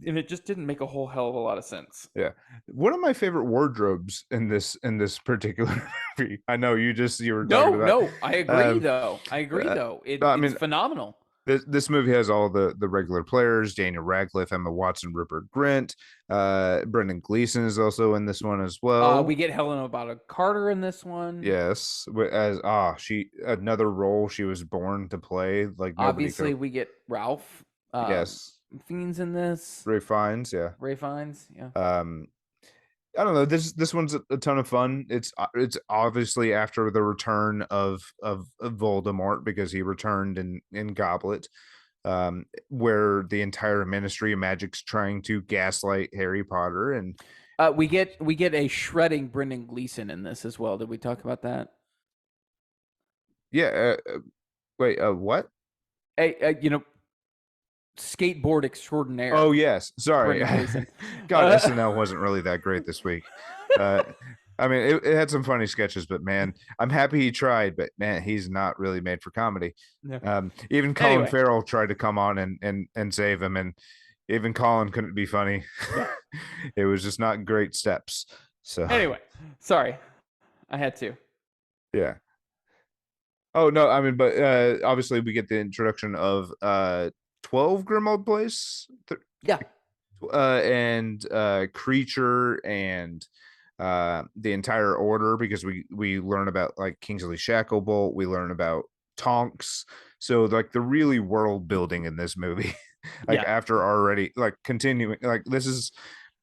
and it just didn't make a whole hell of a lot of sense. Yeah, one of my favorite wardrobes in this particular movie. I know you were talking about. No, I agree Um, though. I agree uh, though. I It's mean, phenomenal. this movie has all the regular players: Daniel Radcliffe, Emma Watson, Rupert Grint, Brendan Gleeson is also in this one as We well. get Helena Bonham Carter in this one. Yes, as she another role she was born to play. Like nobody could Obviously, have. we get Ralph Yes, Fiennes in this. Ray Fiennes. Yeah. Ray Fiennes, yeah. Um, I don't know. This one's a ton of fun. It's obviously after the return of Voldemort because he returned in Goblet, where the entire Ministry of Magic's trying to gaslight Harry Potter, and We get a shredding Brendan Gleeson in this as well. Did we talk about that? yeah. Wait, what? Hey, skateboard extraordinaire. Oh yes, sorry. Brendan Gleeson. God, SNL wasn't really that great this week. Uh, I mean, it had some funny sketches, but man, I'm happy he tried. But man, he's not really made for comedy. Yeah. Even Colin Anyway. Farrell tried to come on and save him, and even Colin couldn't be funny. Yeah. It was just not great steps. So Anyway, sorry, I had to. yeah. Oh no, I mean, but obviously we get the introduction of 12 Grimald Place. Yeah. And Creature and the entire order, because we learn about like Kingsley Shacklebolt, we learn about Tonks. So like the really world building in this movie, like Yeah. after already like continuing, like this is,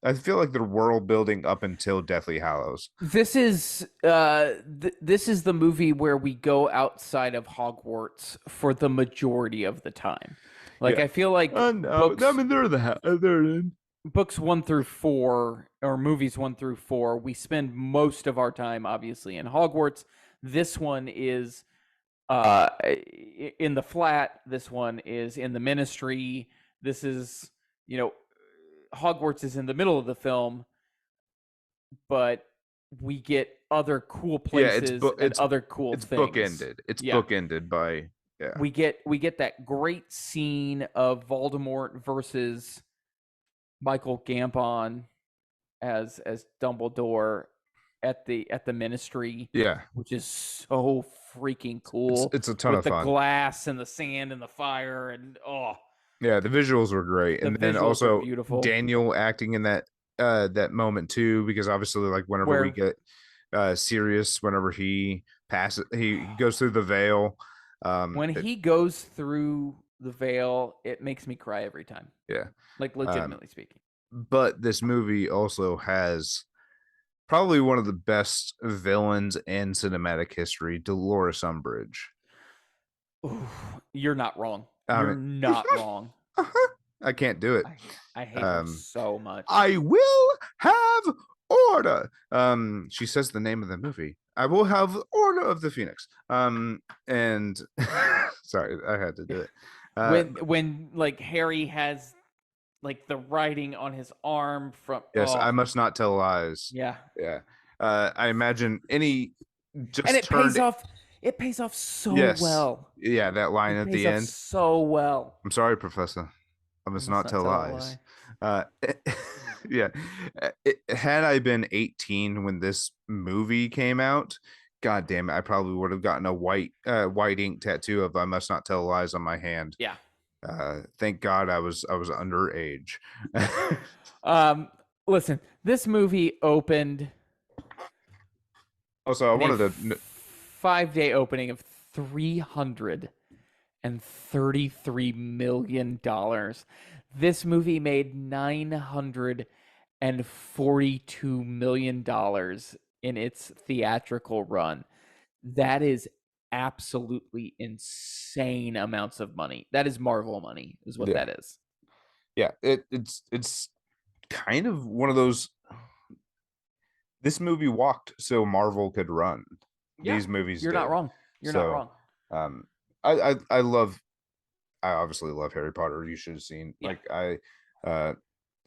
I feel like the world building up until Deathly Hallows. This is this is the movie where we go outside of Hogwarts for the majority of the time. Like Yeah. I feel like No, I mean they're in. books 1 through 4 or movies 1 through 4, we spend most of our time obviously in Hogwarts. This one is in the flat. This one is in the Ministry. This is, Hogwarts is in the middle of the film, but we get other cool places and other cool it's things. bookended. It's bookended by We get that great scene of Voldemort versus Michael Gambon as Dumbledore at the Ministry. Yeah, which is so freaking cool. It's a ton with of the fun. glass and the sand and the fire and yeah, the visuals were great, and then also beautiful. Daniel acting in that moment too, because obviously like whenever we get Sirius, whenever he passes, he goes through the veil. When he goes through the veil, it makes me cry every time. Yeah, like legitimately speaking. But this movie also has probably one of the best villains in cinematic history, Dolores Umbridge. Ooh, you're not wrong. You're not wrong. I can't do it. I hate her so much. I will have order. She says the name of the movie. I will have Order of the Phoenix. And sorry, I had to do it. When like Harry has like the writing on his arm from yes, I must not tell lies. Yeah. I imagine any just and it pays off so well. Yeah, that line at the end so well. I'm sorry, Professor. I must not tell lies. Yeah. Had I been 18 when this movie came out, god damn it, I probably would have gotten a white ink tattoo of "I must not tell lies" on my hand. Yeah. Thank God I was underage. Listen, this movie opened. Also, I wanted to 5-day opening of million. This movie made $942 million in its theatrical run. That is absolutely insane amounts of money. That is Marvel money, is what Yeah. that is. Yeah, it's kind of one of those. This movie walked so Marvel could run. Yeah, These movies you're not did. wrong. You're not So, wrong. I love. I obviously love Harry Potter. You should have seen Yeah. uh,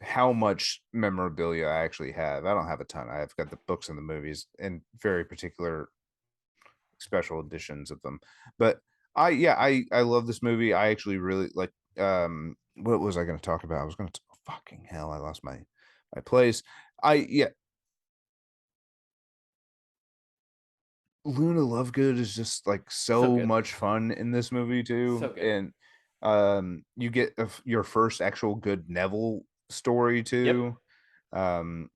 how much memorabilia I actually have. I don't have a ton. I've got the books and the movies and very particular special editions of them. But I love this movie. I actually really like. What was I going to talk about? I was going to fucking hell. I lost my place. Luna Lovegood is just like so good. much fun in this movie too. So good. And you get your first actual good Neville story too. I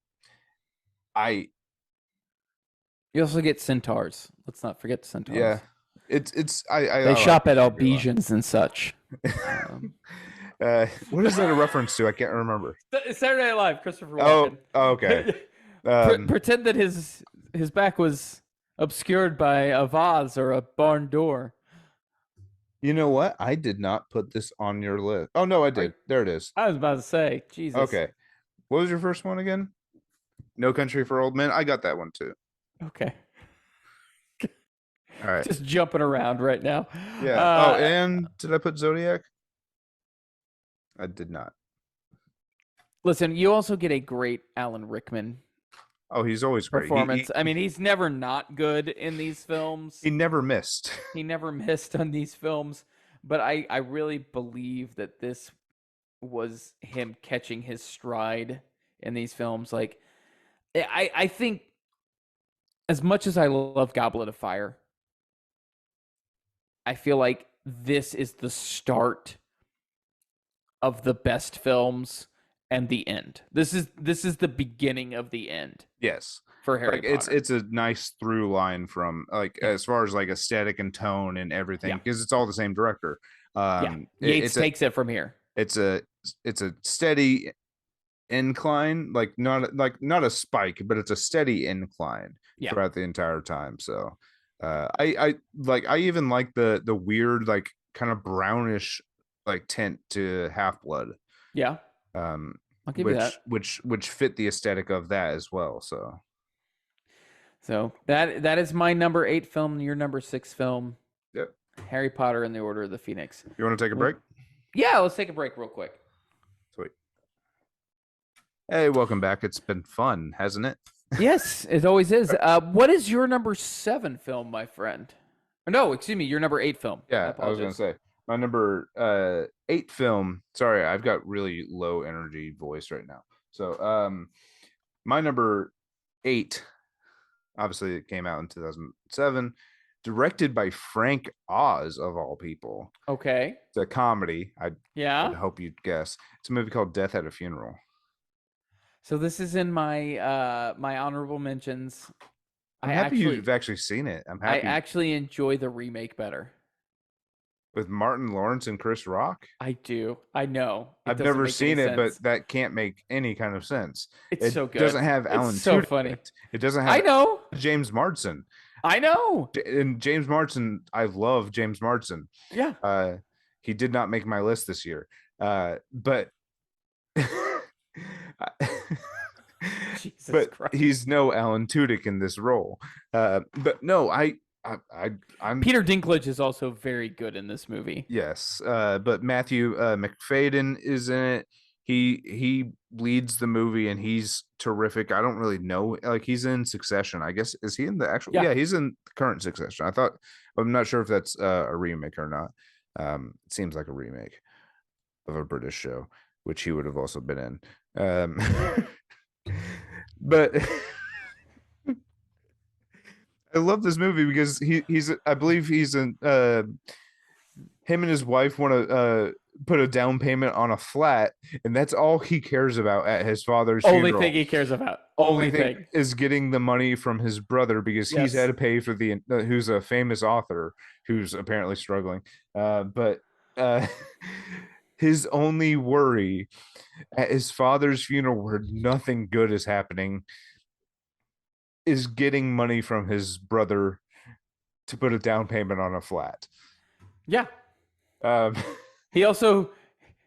You also get centaurs. Let's not forget the centaurs. yeah, it's I They shop like at this movie a lot. Albesians and such. What is that a reference to? I can't remember. Saturday Night Live, Christopher Walken. Oh, okay. Pretend that his back was obscured by a vase or a barn door. You know what? I did not put this on your list. Oh no, I did. There it is. I was about to say, Jesus. Okay. What was your first one again? No Country for Old Men. I got that one too. Okay. All right. Just jumping around right now. Yeah. And did I put Zodiac? I did not. Listen, you also get a great Alan Rickman he's always great. Performance. I mean, he's never not good in these films. He never missed. He never missed on these films. But I really believe that this was him catching his stride in these films. Like, I think as much as I love Goblet of Fire, I feel like this is the start of the best films and the end. This is the beginning of the end. Yes. For Harry Potter. It's a nice through line from as far as like aesthetic and tone and everything, because it's all the same director. Yates takes it from here. It's a steady incline, like not a spike, but it's a steady incline throughout the entire time. So I even like the weird like kind of brownish like tint to Half-Blood. Yeah. I'll give you that. Which fit the aesthetic of that as well. So that is my number 8 film and your number 6 film. Yep. Harry Potter and the Order of the Phoenix. You want to take a break? Yeah, let's take a break real quick. Sweet. Hey, welcome back. It's been fun, hasn't it? Yes, it always is. What is your number 7 film, my friend? No, excuse me, your number 8 film. Yeah, I was going to say. My number 8 film. Sorry, I've got really low energy voice right now. So my number 8, obviously it came out in 2007, directed by Frank Oz of all people. Okay. It's a comedy. I'd hope you'd guess. It's a movie called Death at a Funeral. So this is in my my honorable mentions. I'm happy you've actually seen it. I'm happy. I actually enjoy the remake better. With Martin Lawrence and Chris Rock? I do. I know. I've never seen it, but that can't make any kind of sense. It's so good. It doesn't have Alan Tudyk. So funny. It doesn't have I know. James Marsden. I know. And James Marsden, I love James Marsden. Yeah. He did not make my list this year. But Jesus but Christ. He's no Alan Tudyk in this role. But no, I'm Peter Dinklage is also very good in this movie. Yes, but Matthew McFadden is in it. He leads the movie and he's terrific. I don't really know, like he's in Succession. I guess is he in the actual? Yeah, he's in the current Succession. I'm not sure if that's a remake or not. It seems like a remake of a British show, which he would have also been in. But I love this movie because he's I believe he's in him and his wife want to put a down payment on a flat, and that's all he cares about at his father's Only funeral. thing he cares about. Only Only thing thing. is getting the money from his brother because he's had Yes. to pay for the who's a famous author who's apparently struggling. But uh, his only worry at his father's funeral, where nothing good is happening, is getting money from his brother to put a down payment on a flat. Yeah. Um, He also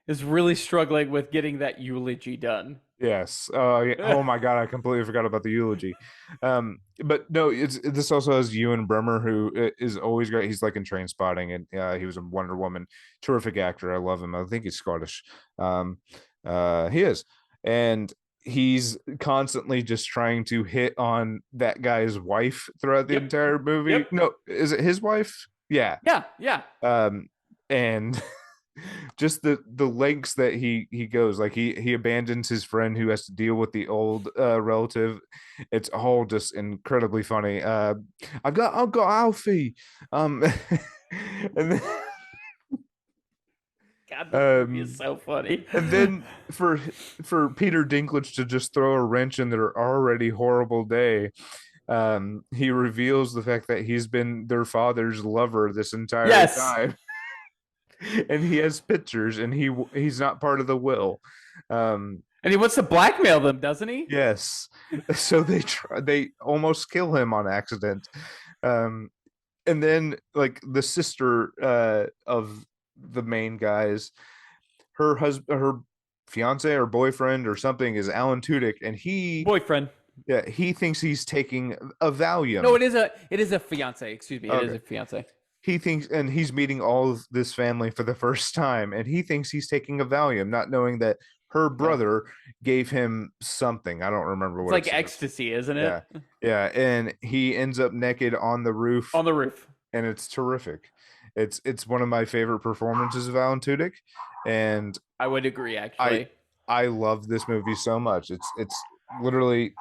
is really struggling with getting that eulogy done. yes. Oh my God, I completely forgot about the eulogy. But no, this also has Ewan Bremmer, who is always great. He's like in Train Spotting, and he was in Wonder Woman. Terrific actor. I love him. I think he's Scottish. He is, and he's constantly just trying to hit on that guy's wife throughout the Yep. entire movie. Yep. No, is it his wife? Yeah. Yeah. Yeah. And just the lengths that he goes, like he abandons his friend who has to deal with the old relative. It's all just incredibly funny. I've got Uncle Alfie, and then, God, this movie is so funny. and then for Peter Dinklage to just throw a wrench in their already horrible day, he reveals the fact that he's been their father's lover this entire Yes. time. And he has pictures, and he's not part of the will. And he wants to blackmail them, doesn't he? Yes. So they almost kill him on accident. And then like the sister of the main guys, her fiance or boyfriend or something is Alan Tudyk, and Boyfriend. yeah, he thinks he's taking a Valium. No, it is a fiance. Excuse me. It is Okay. a fiance. He thinks, and he's meeting all of this family for the first time, and he thinks he's taking a Valium, not knowing that her brother gave him something. I don't remember what It's like ecstasy, isn't it? Yeah, and he ends up naked on the roof. On the roof. And it's terrific. It's one of my favorite performances of Alan Tudyk, and I would agree. Actually, I love this movie so much. It's literally,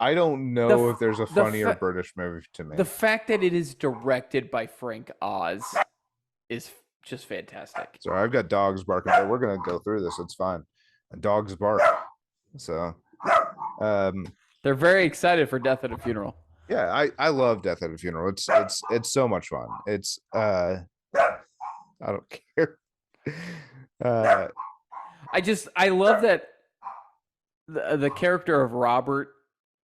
I don't know if there's a funnier British movie to me. The fact that it is directed by Frank Oz is just fantastic. Sorry, I've got dogs barking, but we're gonna go through this. It's fine. Dogs bark. So they're very excited for Death at a Funeral. Yeah, I love Death at a Funeral. It's so much fun. It's I don't care. I love that the character of Robert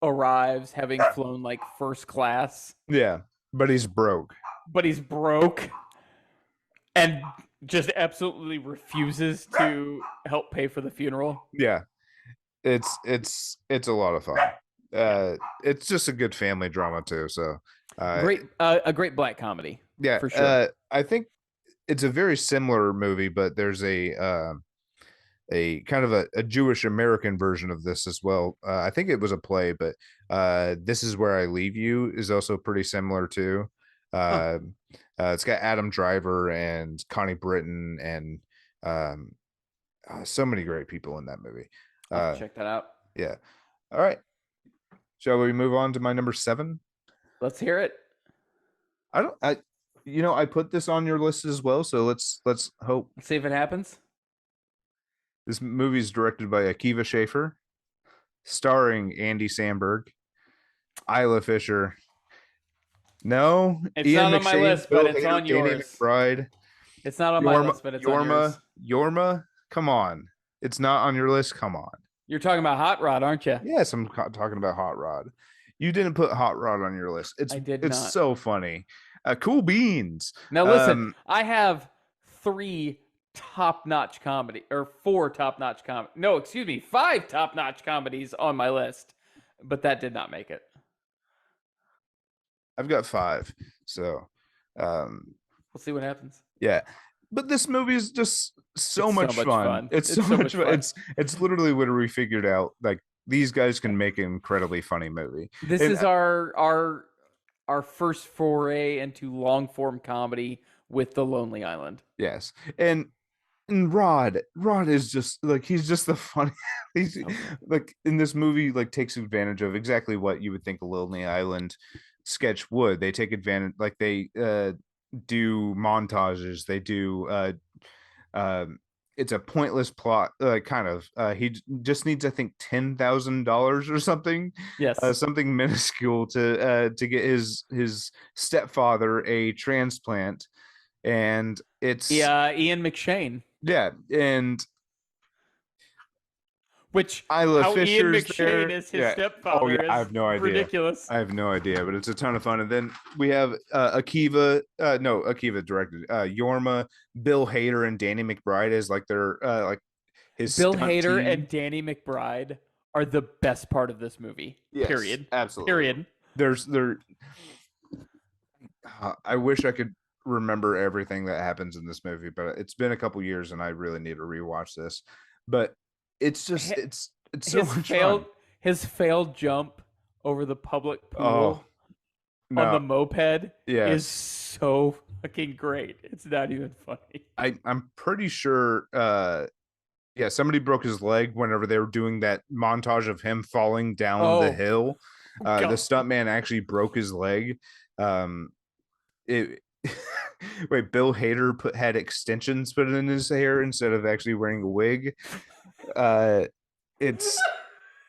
arrives having flown like first class. Yeah, but he's broke. And just absolutely refuses to help pay for the funeral. Yeah. It's a lot of fun. It's just a good family drama too, so a great black comedy. Yeah, for sure. I think it's a very similar movie, but there's a kind of a Jewish American version of this as well. I think it was a play, but This Is Where I Leave You is also pretty similar too. It's got Adam Driver and Connie Britton and so many great people in that movie. Check that out. Yeah. All right. Shall we move on to my number 7? Let's hear it. I put this on your list as well, so let's hope. Let's see if it happens. This movie is directed by Akiva Schaffer, starring Andy Samberg, Isla Fisher. No, it's Ian not McShane, on my list, but it's on yours. McBride. It's not on my list, but it's on yours. Yorma, come on. It's not on your list. Come on. You're talking about Hot Rod, aren't you? Yes, I'm talking about Hot Rod. You didn't put Hot Rod on your list. I did it's not. So funny. Cool beans. Now listen, I have 3 top-notch comedy, or 4 top-notch comedy. No, excuse me, 5 top-notch comedies on my list, but that did not make it. I've got 5, so we'll see what happens. Yeah, but this movie is just so much fun. It's so much fun. It's literally what we figured out. Like, these guys can make an incredibly funny movie. This is our first foray into long form comedy with The Lonely Island. Yes, and Rod is just like, he's just the funny. He's like, in this movie, like, takes advantage of exactly what you would think a Lonely Island sketch would. They take advantage, like, they do montages, they do it's a pointless plot, kind of. Just needs, I think, $10,000 or something, Yes. something minuscule to get his stepfather a transplant, and it's Yeah, Ian McShane. yeah, and Which Isla how Ian Fisher's McShane there. is his Yeah. Oh yeah, stepfather I is have no idea. ridiculous. I have no idea, but it's a ton of fun. And then we have Akiva, no, Akiva directed, Yorma, Bill Hader, and Danny McBride as like their like his Bill stunt Hader team. and Danny McBride are the best part of this movie. Yes, Period. absolutely. Period. There. I wish I could remember everything that happens in this movie, but it's been a couple years, and I really need to rewatch this. But it's just it's so his much failed fun. his failed jump over the public Oh pool on the no, moped is yes. so fucking great. It's not even funny. I'm pretty sure yeah, somebody broke his leg whenever they were doing that montage of him falling down the Oh hill. The God. stuntman actually broke his leg. It wait, Bill Hader had extensions put in his hair instead of actually wearing a wig. It's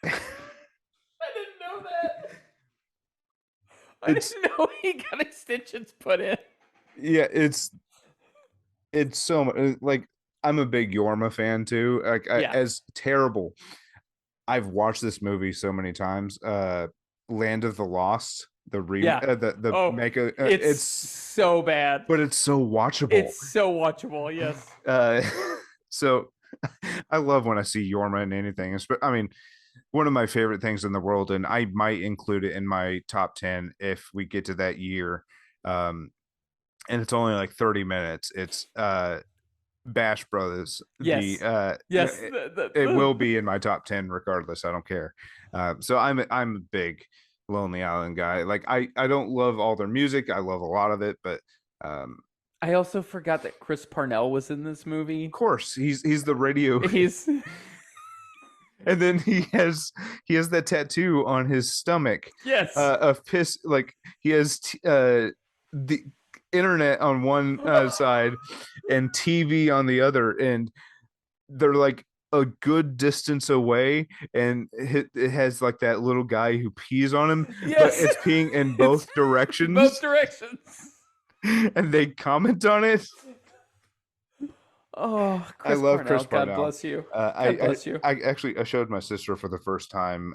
I didn't know that. I it's didn't know he got extensions put in. yeah, it's so much like I'm a big Yorma fan too. Like Yeah. as terrible, I've watched this movie so many times. Land of the Lost, Yeah. the Oh, mega, it's so bad. but it's so watchable. It's so watchable. Yes. So I love when I see Yorma in anything. I mean, one of my favorite things in the world, and I might include it in my top 10 if we get to that year. And it's only like 30 minutes. It's Bash Brothers. Yes. The Yes. it will be in my top 10 regardless. I don't care. So I'm a big Lonely Island guy. Like I don't love all their music. I love a lot of it, but I also forgot that Chris Parnell was in this movie. of course he's the radio. He's And then he has that tattoo on his stomach. yes. Of piss. Like he has the internet on one side and TV on the other, and they're like a good distance away, and it has like that little guy who pees on him, Yes. but it's peeing in both directions. Both directions. And they comment on it. Oh, I love Chris God Parnell. bless you. God bless you. I actually showed my sister for the first time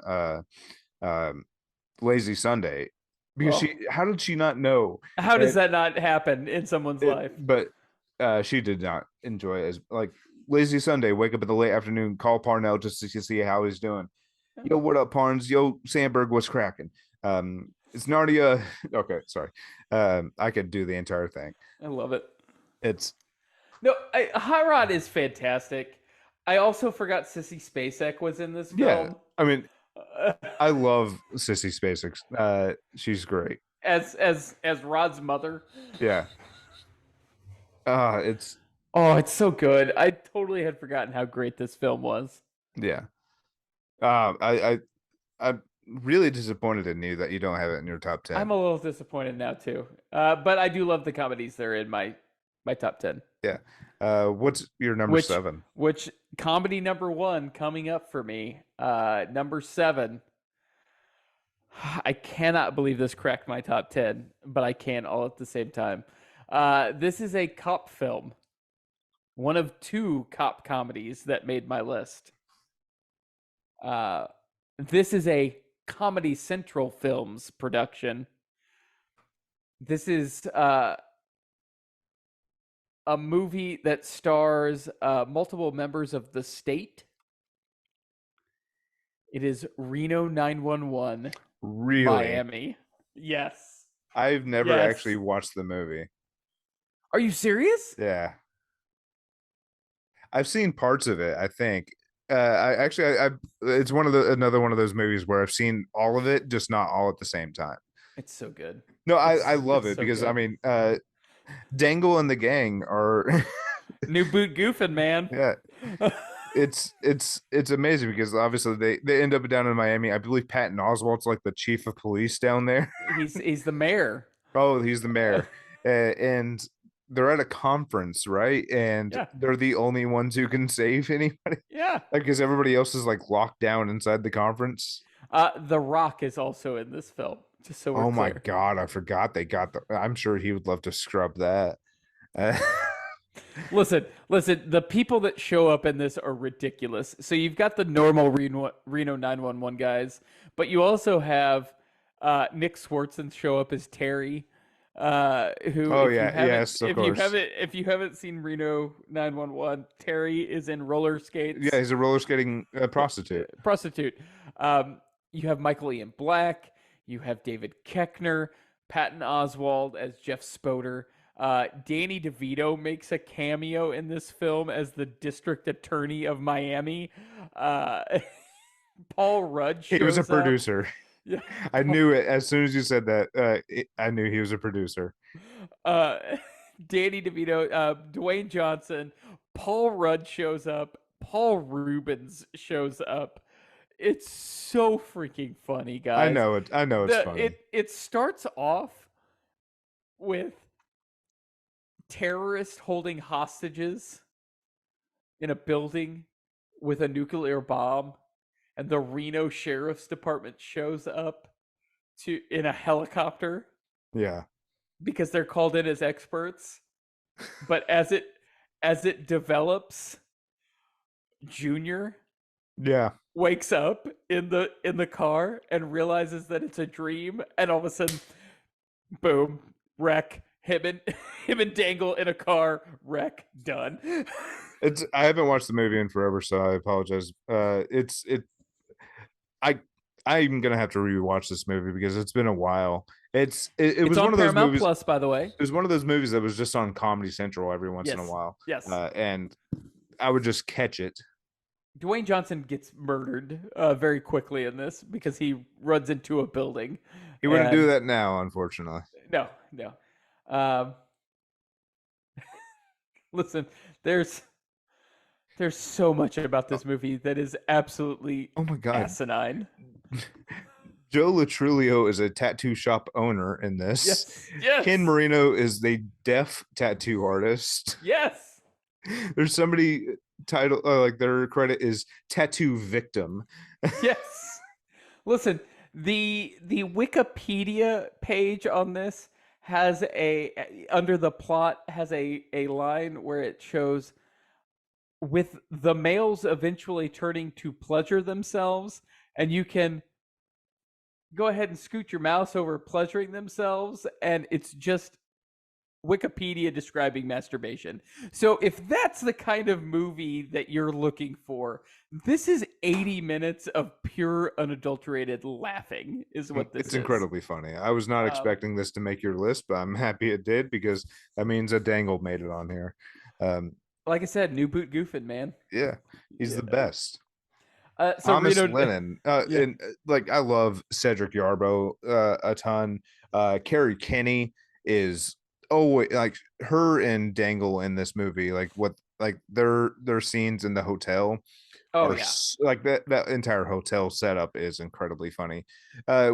Lazy Sunday, because how did she not know? How does that not happen in someone's life? But she did not enjoy it as like Lazy Sunday. Wake up in the late afternoon, call Parnell just to see how he's doing. Yo, what up, Parnes? Yo, Sandberg, what's cracking? It's Narnia. Okay, sorry. I could do the entire thing. I love it. It's no, Hot Rod is fantastic. I also forgot Sissy Spacek was in this film. Yeah, I mean, I love Sissy Spacek. She's great as Rod's mother. Yeah. It's so good. I totally had forgotten how great this film was. Yeah. I'm really disappointed in you that you don't have it in your top 10. I'm a little disappointed now too. But I do love the comedies that are in my top 10. Yeah. What's your number 7? Which comedy number 1 coming up for me? Number 7. I cannot believe this cracked my top 10, but I can all at the same time. This is a cop film. One of 2 cop comedies that made my list. This is a Comedy Central Films production. This is a movie that stars multiple members of the state. It is Reno 911. Really? Miami. Yes. I've never actually watched the movie. Are you serious? Yeah. I've seen parts of it, I think. I it's another one of those movies where I've seen all of it, just not all at the same time. It's so good. No, I love it so because good. I mean, Dangle and the gang are New Boot Goofing, man. Yeah. It's amazing because obviously they end up down in Miami. I believe Patton Oswalt's like the chief of police down there. He's the mayor. Oh, he's the mayor. And they're at a conference, right? And Yeah. they're the only ones who can save anybody. Yeah. Like, because everybody else is like locked down inside the conference. The Rock is also in this film, just so we're Oh my clear. God, I forgot they got the. I'm sure he would love to scrub that. Uh, Listen, the people that show up in this are ridiculous. So you've got the normal Reno 911 guys, but you also have Nick Swartzen show up as Terry, who oh yeah, yes, of course. if you haven't seen Reno 911, Terry is in roller Yeah, skates, he's a roller skating prostitute. prostitute. You have Michael Ian Black, you have David Koechner, Patton Oswalt as Jeff Spoder. Danny DeVito makes a cameo in this film as the district attorney of Miami. Uh, Paul Rudd shows He was a up. producer. Yeah. I knew it as soon as you said that. I knew he was a producer. Uh, Danny DeVito, Dwayne Johnson, Paul Rudd shows up. Paul Rubens shows up. It's so freaking funny, guys. I know it. I know it's funny. It starts off with terrorists holding hostages in a building with a nuclear bomb, and the Reno Sheriff's Department shows up in a helicopter Yeah. because they're called in as experts. But as it develops, Junior Yeah. wakes up in the car and realizes that it's a dream, and all of a sudden, boom, wreck. Him and Dangle in a car, wreck, done. I haven't watched the movie in forever, so I apologize. I I'm gonna have to rewatch this movie because it's been a while. It was on one of those Paramount movies. Plus, by the way. It was one of those movies that was just on Comedy Central every once in a Yes. while. Yes. And I would just catch it. Dwayne Johnson gets murdered very quickly in this because he runs into a building. He wouldn't do that now, unfortunately. No. Listen, there's so much about this movie that is absolutely Oh my God. asinine. Joe Latrulio is a tattoo shop owner in this. Yes. Ken Marino is the deaf tattoo artist. Yes. There's somebody title like their credit is tattoo victim. Yes. Listen, the Wikipedia page on this has under the plot has a line where it shows with the males eventually turning to pleasure themselves, and you can go ahead and scoot your mouse over pleasuring themselves, and it's just Wikipedia describing masturbation. So if that's the kind of movie that you're looking for, this is 80 minutes of pure unadulterated laughing is what this is. It's incredibly funny. I was not expecting this to make your list, but I'm happy it did because that means that Dangle made it on here. Like I said, new boot goofing, man. Yeah, he's the best. So Thomas Reno, Lennon, and like I love Cedric Yarbo a ton. Carrie Kenny is like her and Dangle in this movie. Like their scenes in the hotel. Like that entire hotel setup is incredibly funny.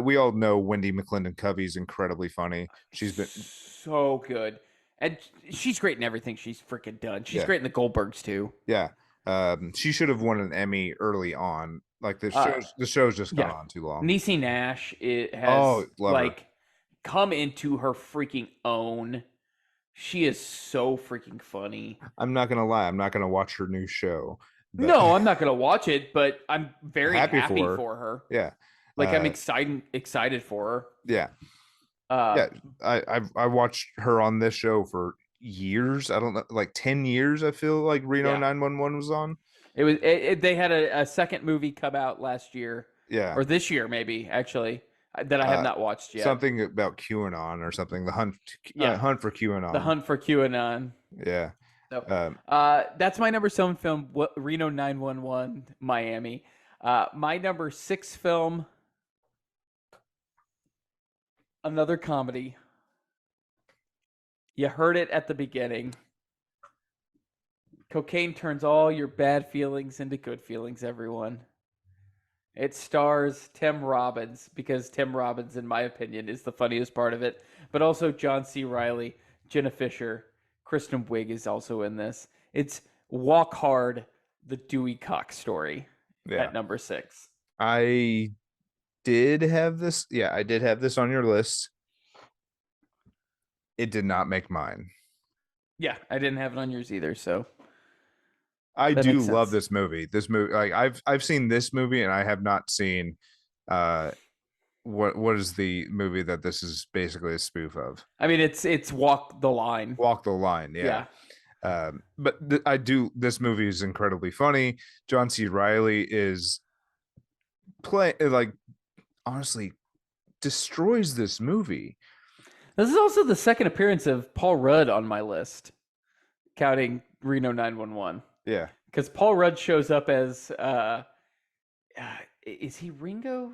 We all know Wendy McClendon Covey's incredibly funny. She's been so good, and she's great in everything she's freaking done. She's great in the Goldbergs too. Yeah. She should have won an Emmy early on. Like the show's just gone on too long. Niecy Nash has come into her freaking own. She is so freaking funny. I'm not gonna lie, I'm not gonna watch her new show. No, I'm not gonna watch it, but I'm very happy for her. Yeah. Like I'm excited for her. Yeah. I watched her on this show for years. I don't know, like 10 years. I feel like Reno 911 was on. They had a second movie come out last year. Yeah. Or this year, maybe, actually, that I have not watched yet. Something about QAnon or something. The hunt for QAnon. The hunt for QAnon. Yeah. So, that's my number 7 film, Reno 911 Miami. My number 6 film, another comedy. You heard it at the beginning. Cocaine turns all your bad feelings into good feelings, everyone. It stars Tim Robbins, because Tim Robbins, in my opinion, is the funniest part of it. But also John C. Reilly, Jenna Fisher, Kristen Wiig is also in this. It's Walk Hard, the Dewey Cox story Yeah. at number 6. I did have this. Yeah, I did have this on your list. It did not make mine. Yeah, I didn't have it on yours either, so I that do makes love sense. this movie. This movie, like I've seen this movie, and I have not seen what is the movie that this is basically a spoof of? I mean, it's Walk the Line. Walk the Line, yeah. But I do. This movie is incredibly funny. John C. Reilly is like honestly destroys this movie. This is also the second appearance of Paul Rudd on my list, counting Reno 911. Yeah, Because Paul Rudd shows up as is he Ringo?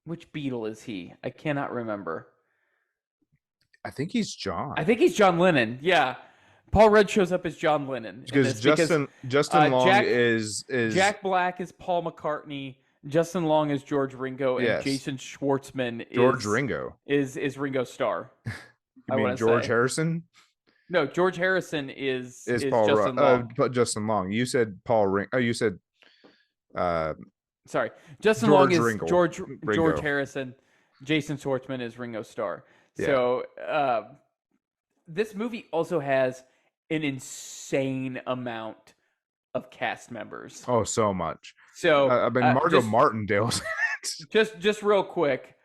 Which Beatle is he? I cannot remember. I think he's John. I think he's John Lennon. Yeah, Paul Rudd shows up as John Lennon because Justin Long is Jack Black is Paul McCartney. Justin Long is George Ringo, and Jason Schwartzman George Ringo is Ringo Starr. You mean George Harrison? No, George Harrison is Paul Justin Long. Justin Long. You said Paul Ring. Oh, you said. Sorry, Justin George Long is Ringo. George Harrison. Jason Schwartzman is Ringo Starr. Yeah. So this movie also has an insane amount of cast members. Oh, so much. So I mean, Margot Martindale's. just real quick.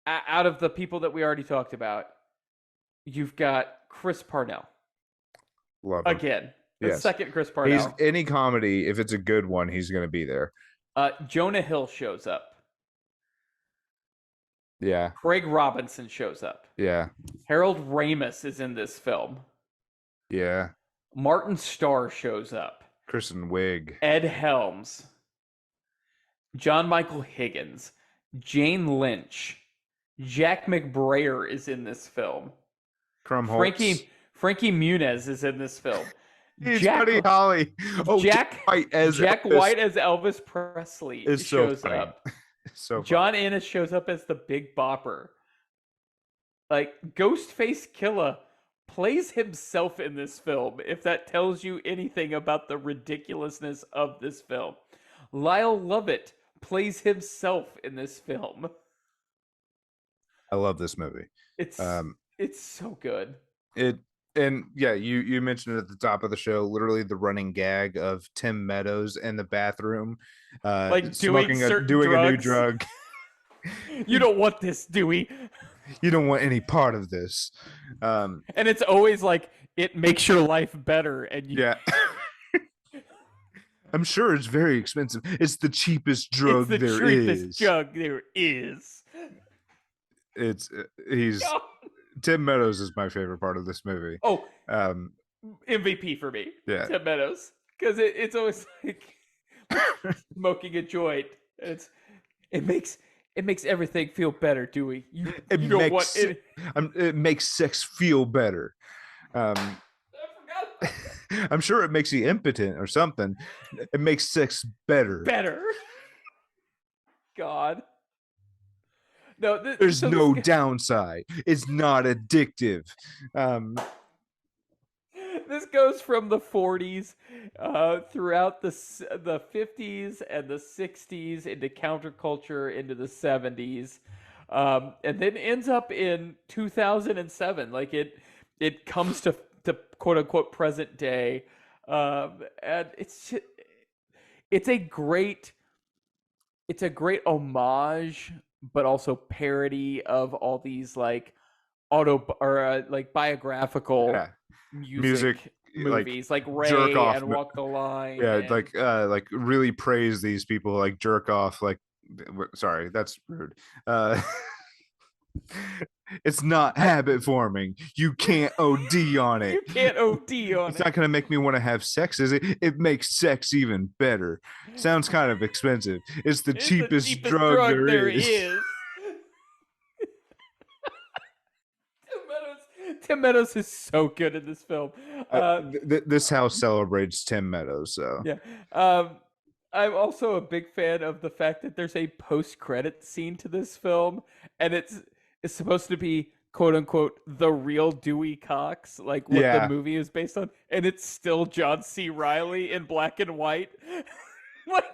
Out of the people that we already talked about, you've got Chris Parnell. Love him. Again. The second Chris Parnell. He's any comedy, if it's a good one, he's going to be there. Jonah Hill shows up. Yeah. Craig Robinson shows up. Yeah. Harold Ramis is in this film. Yeah. Martin Starr shows up. Kristen Wiig. Ed Helms. John Michael Higgins. Jane Lynch. Jack McBrayer is in this film. Frankie Muniz is in this film. He's Buddy Holly. Oh, Jack White as Elvis Presley shows up. So John Ennis shows up as the Big Bopper. Like, Ghostface Killer plays himself in this film, if that tells you anything about the ridiculousness of this film. Lyle Lovett plays himself in this film. I love this movie. It's so good. And yeah, you mentioned it at the top of the show, literally the running gag of Tim Meadows in the bathroom, like doing a new drug. You don't want this, Dewey. You don't want any part of this. And it's always like, it makes your life better. And yeah. I'm sure it's very expensive. It's the cheapest drug there is. It's the cheapest drug there is. Tim Meadows is my favorite part of this movie. Oh, MVP for me. Yeah, Tim Meadows, because it's always like smoking a joint. It makes everything feel better, Dewey. It makes sex feel better. I forgot. I'm sure it makes you impotent or something. It makes sex better. God. No, there's no downside. It's not addictive. This goes from the 40s throughout the 50s and the 60s into counterculture into the 70s, and then ends up in 2007. Like it comes to quote unquote present day, and it's a great homage, but also parody of all these like biographical music movies, like Ray and Walk the Line. Yeah, like really praise these people, like jerk off. Like, sorry, that's rude. It's not habit forming. You can't OD on it. It's not gonna make me want to have sex, is it? It makes sex even better. Sounds kind of expensive. It's the cheapest drug there is. Tim Meadows is so good in this film. This house celebrates Tim Meadows. So yeah. I'm also a big fan of the fact that there's a post-credit scene to this film, and it's supposed to be quote unquote the real Dewey Cox, like what the Yeah. movie is based on, and it's still John C. Reilly in black and white. Like,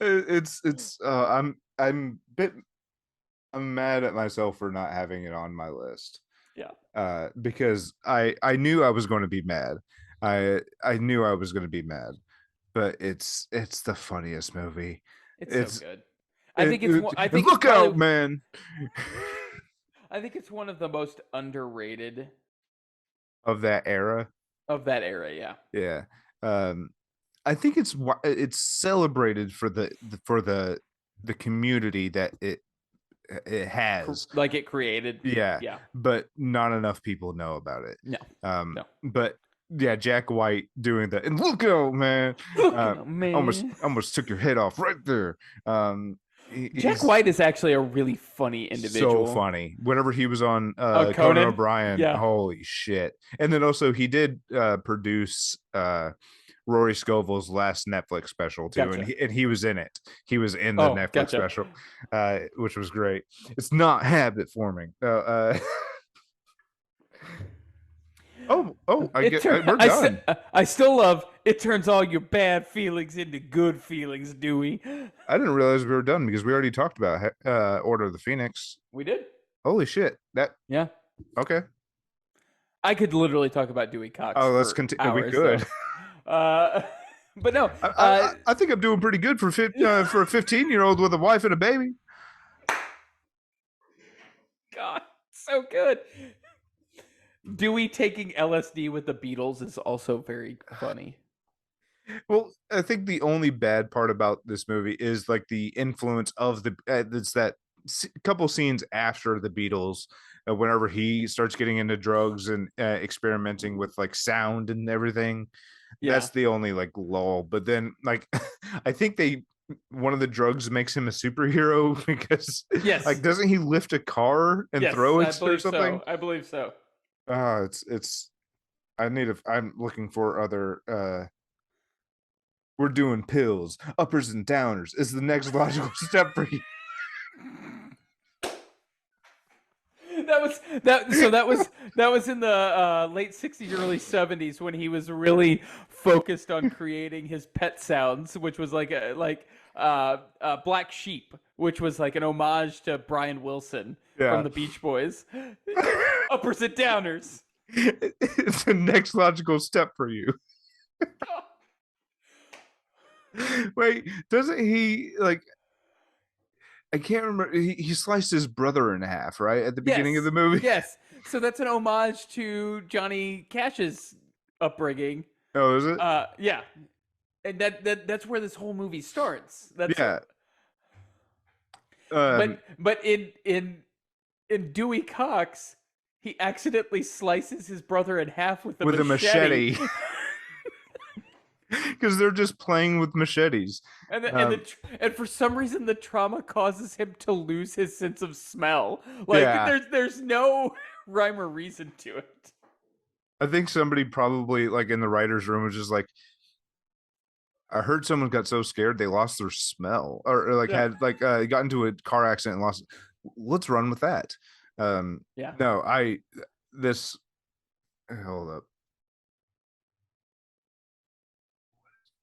It's I'm mad at myself for not having it on my list. yeah, Because I knew I was going to be mad. I knew I was going to be mad, but it's the funniest movie. it's so It's good. I think it's I think look it's probably, out, man. I think it's one of the most underrated Of that era. of that era. Yeah. Yeah. Um I think it's celebrated for the community that it has. Like it created. Yeah, Yeah. but not enough people know about it. No. No. But yeah, Jack White doing that, and look out, man! Look out, man. Almost took your head off right there. Jack White is actually a really funny individual. So funny. Whenever he was on Conan? Conan O'Brien, Yeah. holy shit! And then also he did produce Rory Scovel's last Netflix special too, Gotcha. and he was in it. He was in the Netflix gotcha. special, which was great. It's not habit forming. We're done. I still love it. Turns all your bad feelings into good feelings, Dewey. I didn't realize we were done because we already talked about Order of the Phoenix. We did. Holy shit! Yeah. Okay. I could literally talk about Dewey Cox. Oh, let's continue. We could. But no. I think I'm doing pretty good for a 15-year-old with a wife and a baby. God, so good. Dewey taking LSD with the Beatles is also very funny. Well, I think the only bad part about this movie is like the influence of it's that couple scenes after the Beatles, whenever he starts getting into drugs and experimenting with like sound and everything. Yeah. That's the only like lull. But then like I think one of the drugs makes him a superhero because yes, like doesn't he lift a car and throw it or something? So. I believe so. I'm looking for other we're doing pills, uppers and downers is the next logical step for you. That was in the late 60s, early 70s when he was really focused on creating his pet sounds, which was like Black Sheep, which was like an homage to Brian Wilson from the Beach Boys. Uppers and downers. It's the next logical step for you. Wait, doesn't he like? I can't remember. He sliced his brother in half, right, at the beginning of the movie. Yes, so that's an homage to Johnny Cash's upbringing. Oh, is it? Yeah, and that's where this whole movie starts. Yeah. But in Dewey Cox, he accidentally slices his brother in half with a machete. Because they're just playing with machetes, and for some reason the trauma causes him to lose his sense of smell. Like there's no rhyme or reason to it. I think somebody probably like in the writer's room was just like, I heard someone got so scared they lost their smell, or like had like got into a car accident and lost. Let's run with that. No, hold up.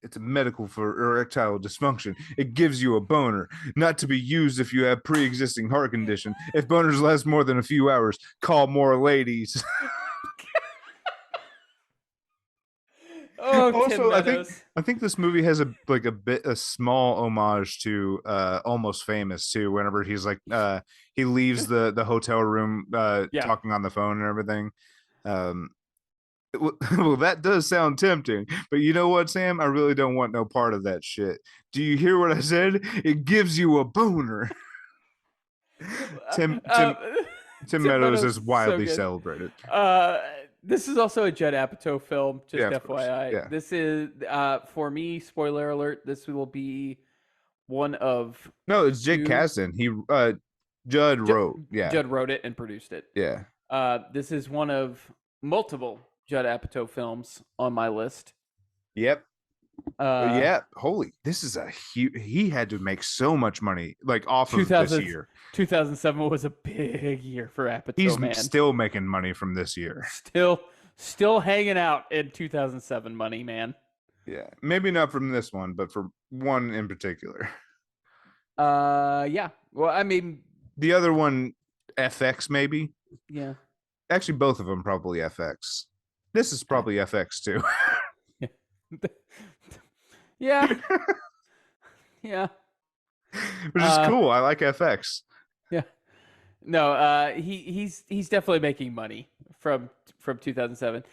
It's a medical for erectile dysfunction. It gives you a boner, not to be used if you have pre-existing heart condition. If boners last more than a few hours, call more ladies. Oh, also, I think this movie has a small homage to Almost Famous too. Whenever he's like he leaves the hotel room talking on the phone and everything. Well, that does sound tempting, but you know what, Sam? I really don't want no part of that shit. Do you hear what I said? It gives you a boner. Tim Meadows is wildly celebrated. This is also a Judd Apatow film, just FYI. Yeah. This is, for me, spoiler alert, this will be one of... No, it's Jake Kasdan. Judd wrote. Yeah. Judd wrote it and produced it. Yeah. This is one of multiple Judd Apatow films on my list. Yep. Yeah, holy, this is a huge. He had to make so much money, like off of this year. 2007 was a big year for He's Apatow, man. still making money from this year. Still hanging out in 2007 money, man. Yeah, maybe not from this one, but for one in particular. Yeah. Well, I mean, the other one, FX, maybe. Yeah. Actually, both of them probably FX. This is probably FX too. Yeah. Yeah. Which is cool. I like FX. Yeah. No, he's definitely making money from 2007.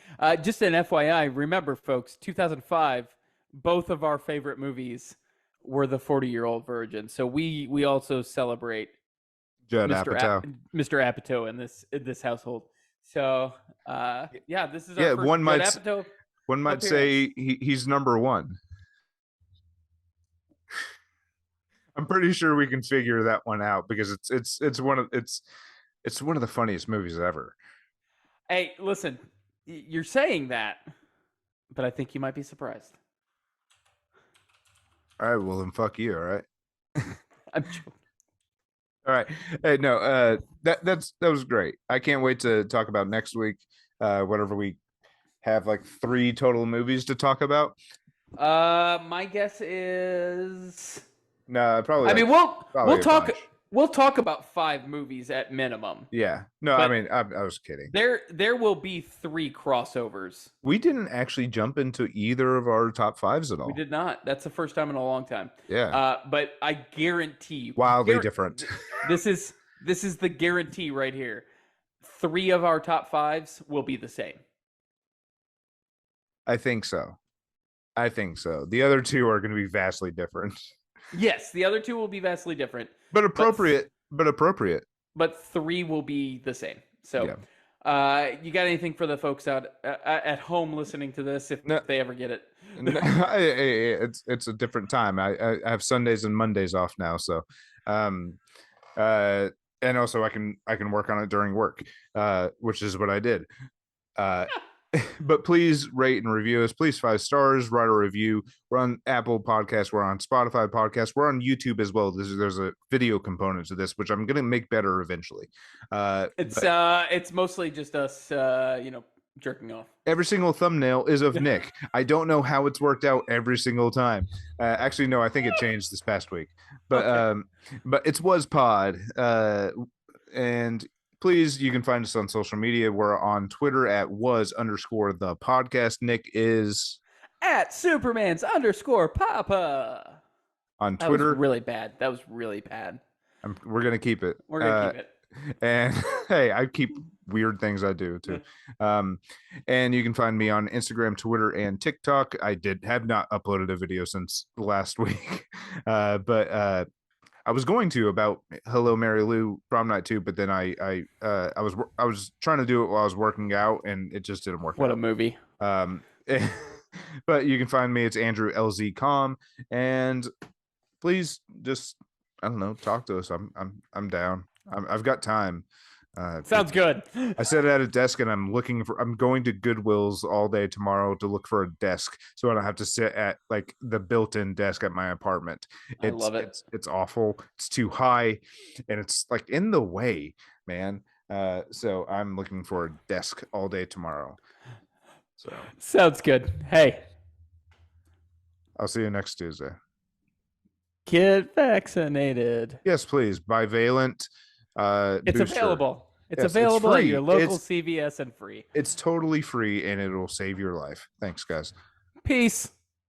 Just an FYI, remember folks, 2005, both of our favorite movies were The 40-Year-Old Virgin. So we also celebrate Mr. Apatow in this household. So yeah, this is our first Apatow. One might say he's number one. I'm pretty sure we can figure that one out because it's one of the funniest movies ever. Hey, listen, you're saying that, but I think you might be surprised. All right, well then fuck you, all right? I'm joking. All right. Hey, no, that was great. I can't wait to talk about next week. Whatever we have, like 3 total movies to talk about. My guess is no, probably. I mean, we'll talk about 5 movies at minimum. Yeah. No, I mean, I was kidding. There will be 3 crossovers. We didn't actually jump into either of our top 5s at all. We did not. That's the first time in a long time. Yeah. But I guarantee wildly different. This is the guarantee right here. 3 of our top 5s will be the same. I think so. The other 2 are going to be vastly different. Yes, the other 2 will be vastly different. But appropriate. But 3 will be the same. So, you got anything for the folks out at home listening to this if they ever get it? It's a different time. I have Sundays and Mondays off now, so and also I can work on it during work, which is what I did. But please rate and review us. Please 5 stars. Write a review. We're on Apple Podcasts. We're on Spotify Podcasts. We're on YouTube as well. There's a video component to this, which I'm going to make better eventually. It's mostly just us, jerking off. Every single thumbnail is of Nick. I don't know how it's worked out every single time. Actually, no, I think it changed this past week. But okay. But it's Was Pod, and please, you can find us on social media. We're on Twitter at @was_the podcast. Nick is at Supermans_Papa on Twitter. That was really bad. We're gonna keep it. We're gonna keep it. And hey, I keep weird things I do too. And you can find me on Instagram, Twitter, and TikTok. I have not uploaded a video since last week, but I was going to about Hello Mary Lou Prom Night 2, but then I was trying to do it while I was working out, and it just didn't work. What a movie! But you can find me. It's Andrew LZ Com, and please just talk to us. I'm down. I've got time. Sounds good. I sit at a desk and I'm going to Goodwill's all day tomorrow to look for a desk so I don't have to sit at like the built-in desk at my apartment. I love it. It's awful. It's too high and it's like in the way, man. So I'm looking for a desk all day tomorrow. So sounds good. Hey, I'll see you next Tuesday. Get vaccinated. Yes, please. Bivalent. It's booster. Available. It's available at your local CVS and free. It's totally free and it'll save your life. Thanks, guys. Peace.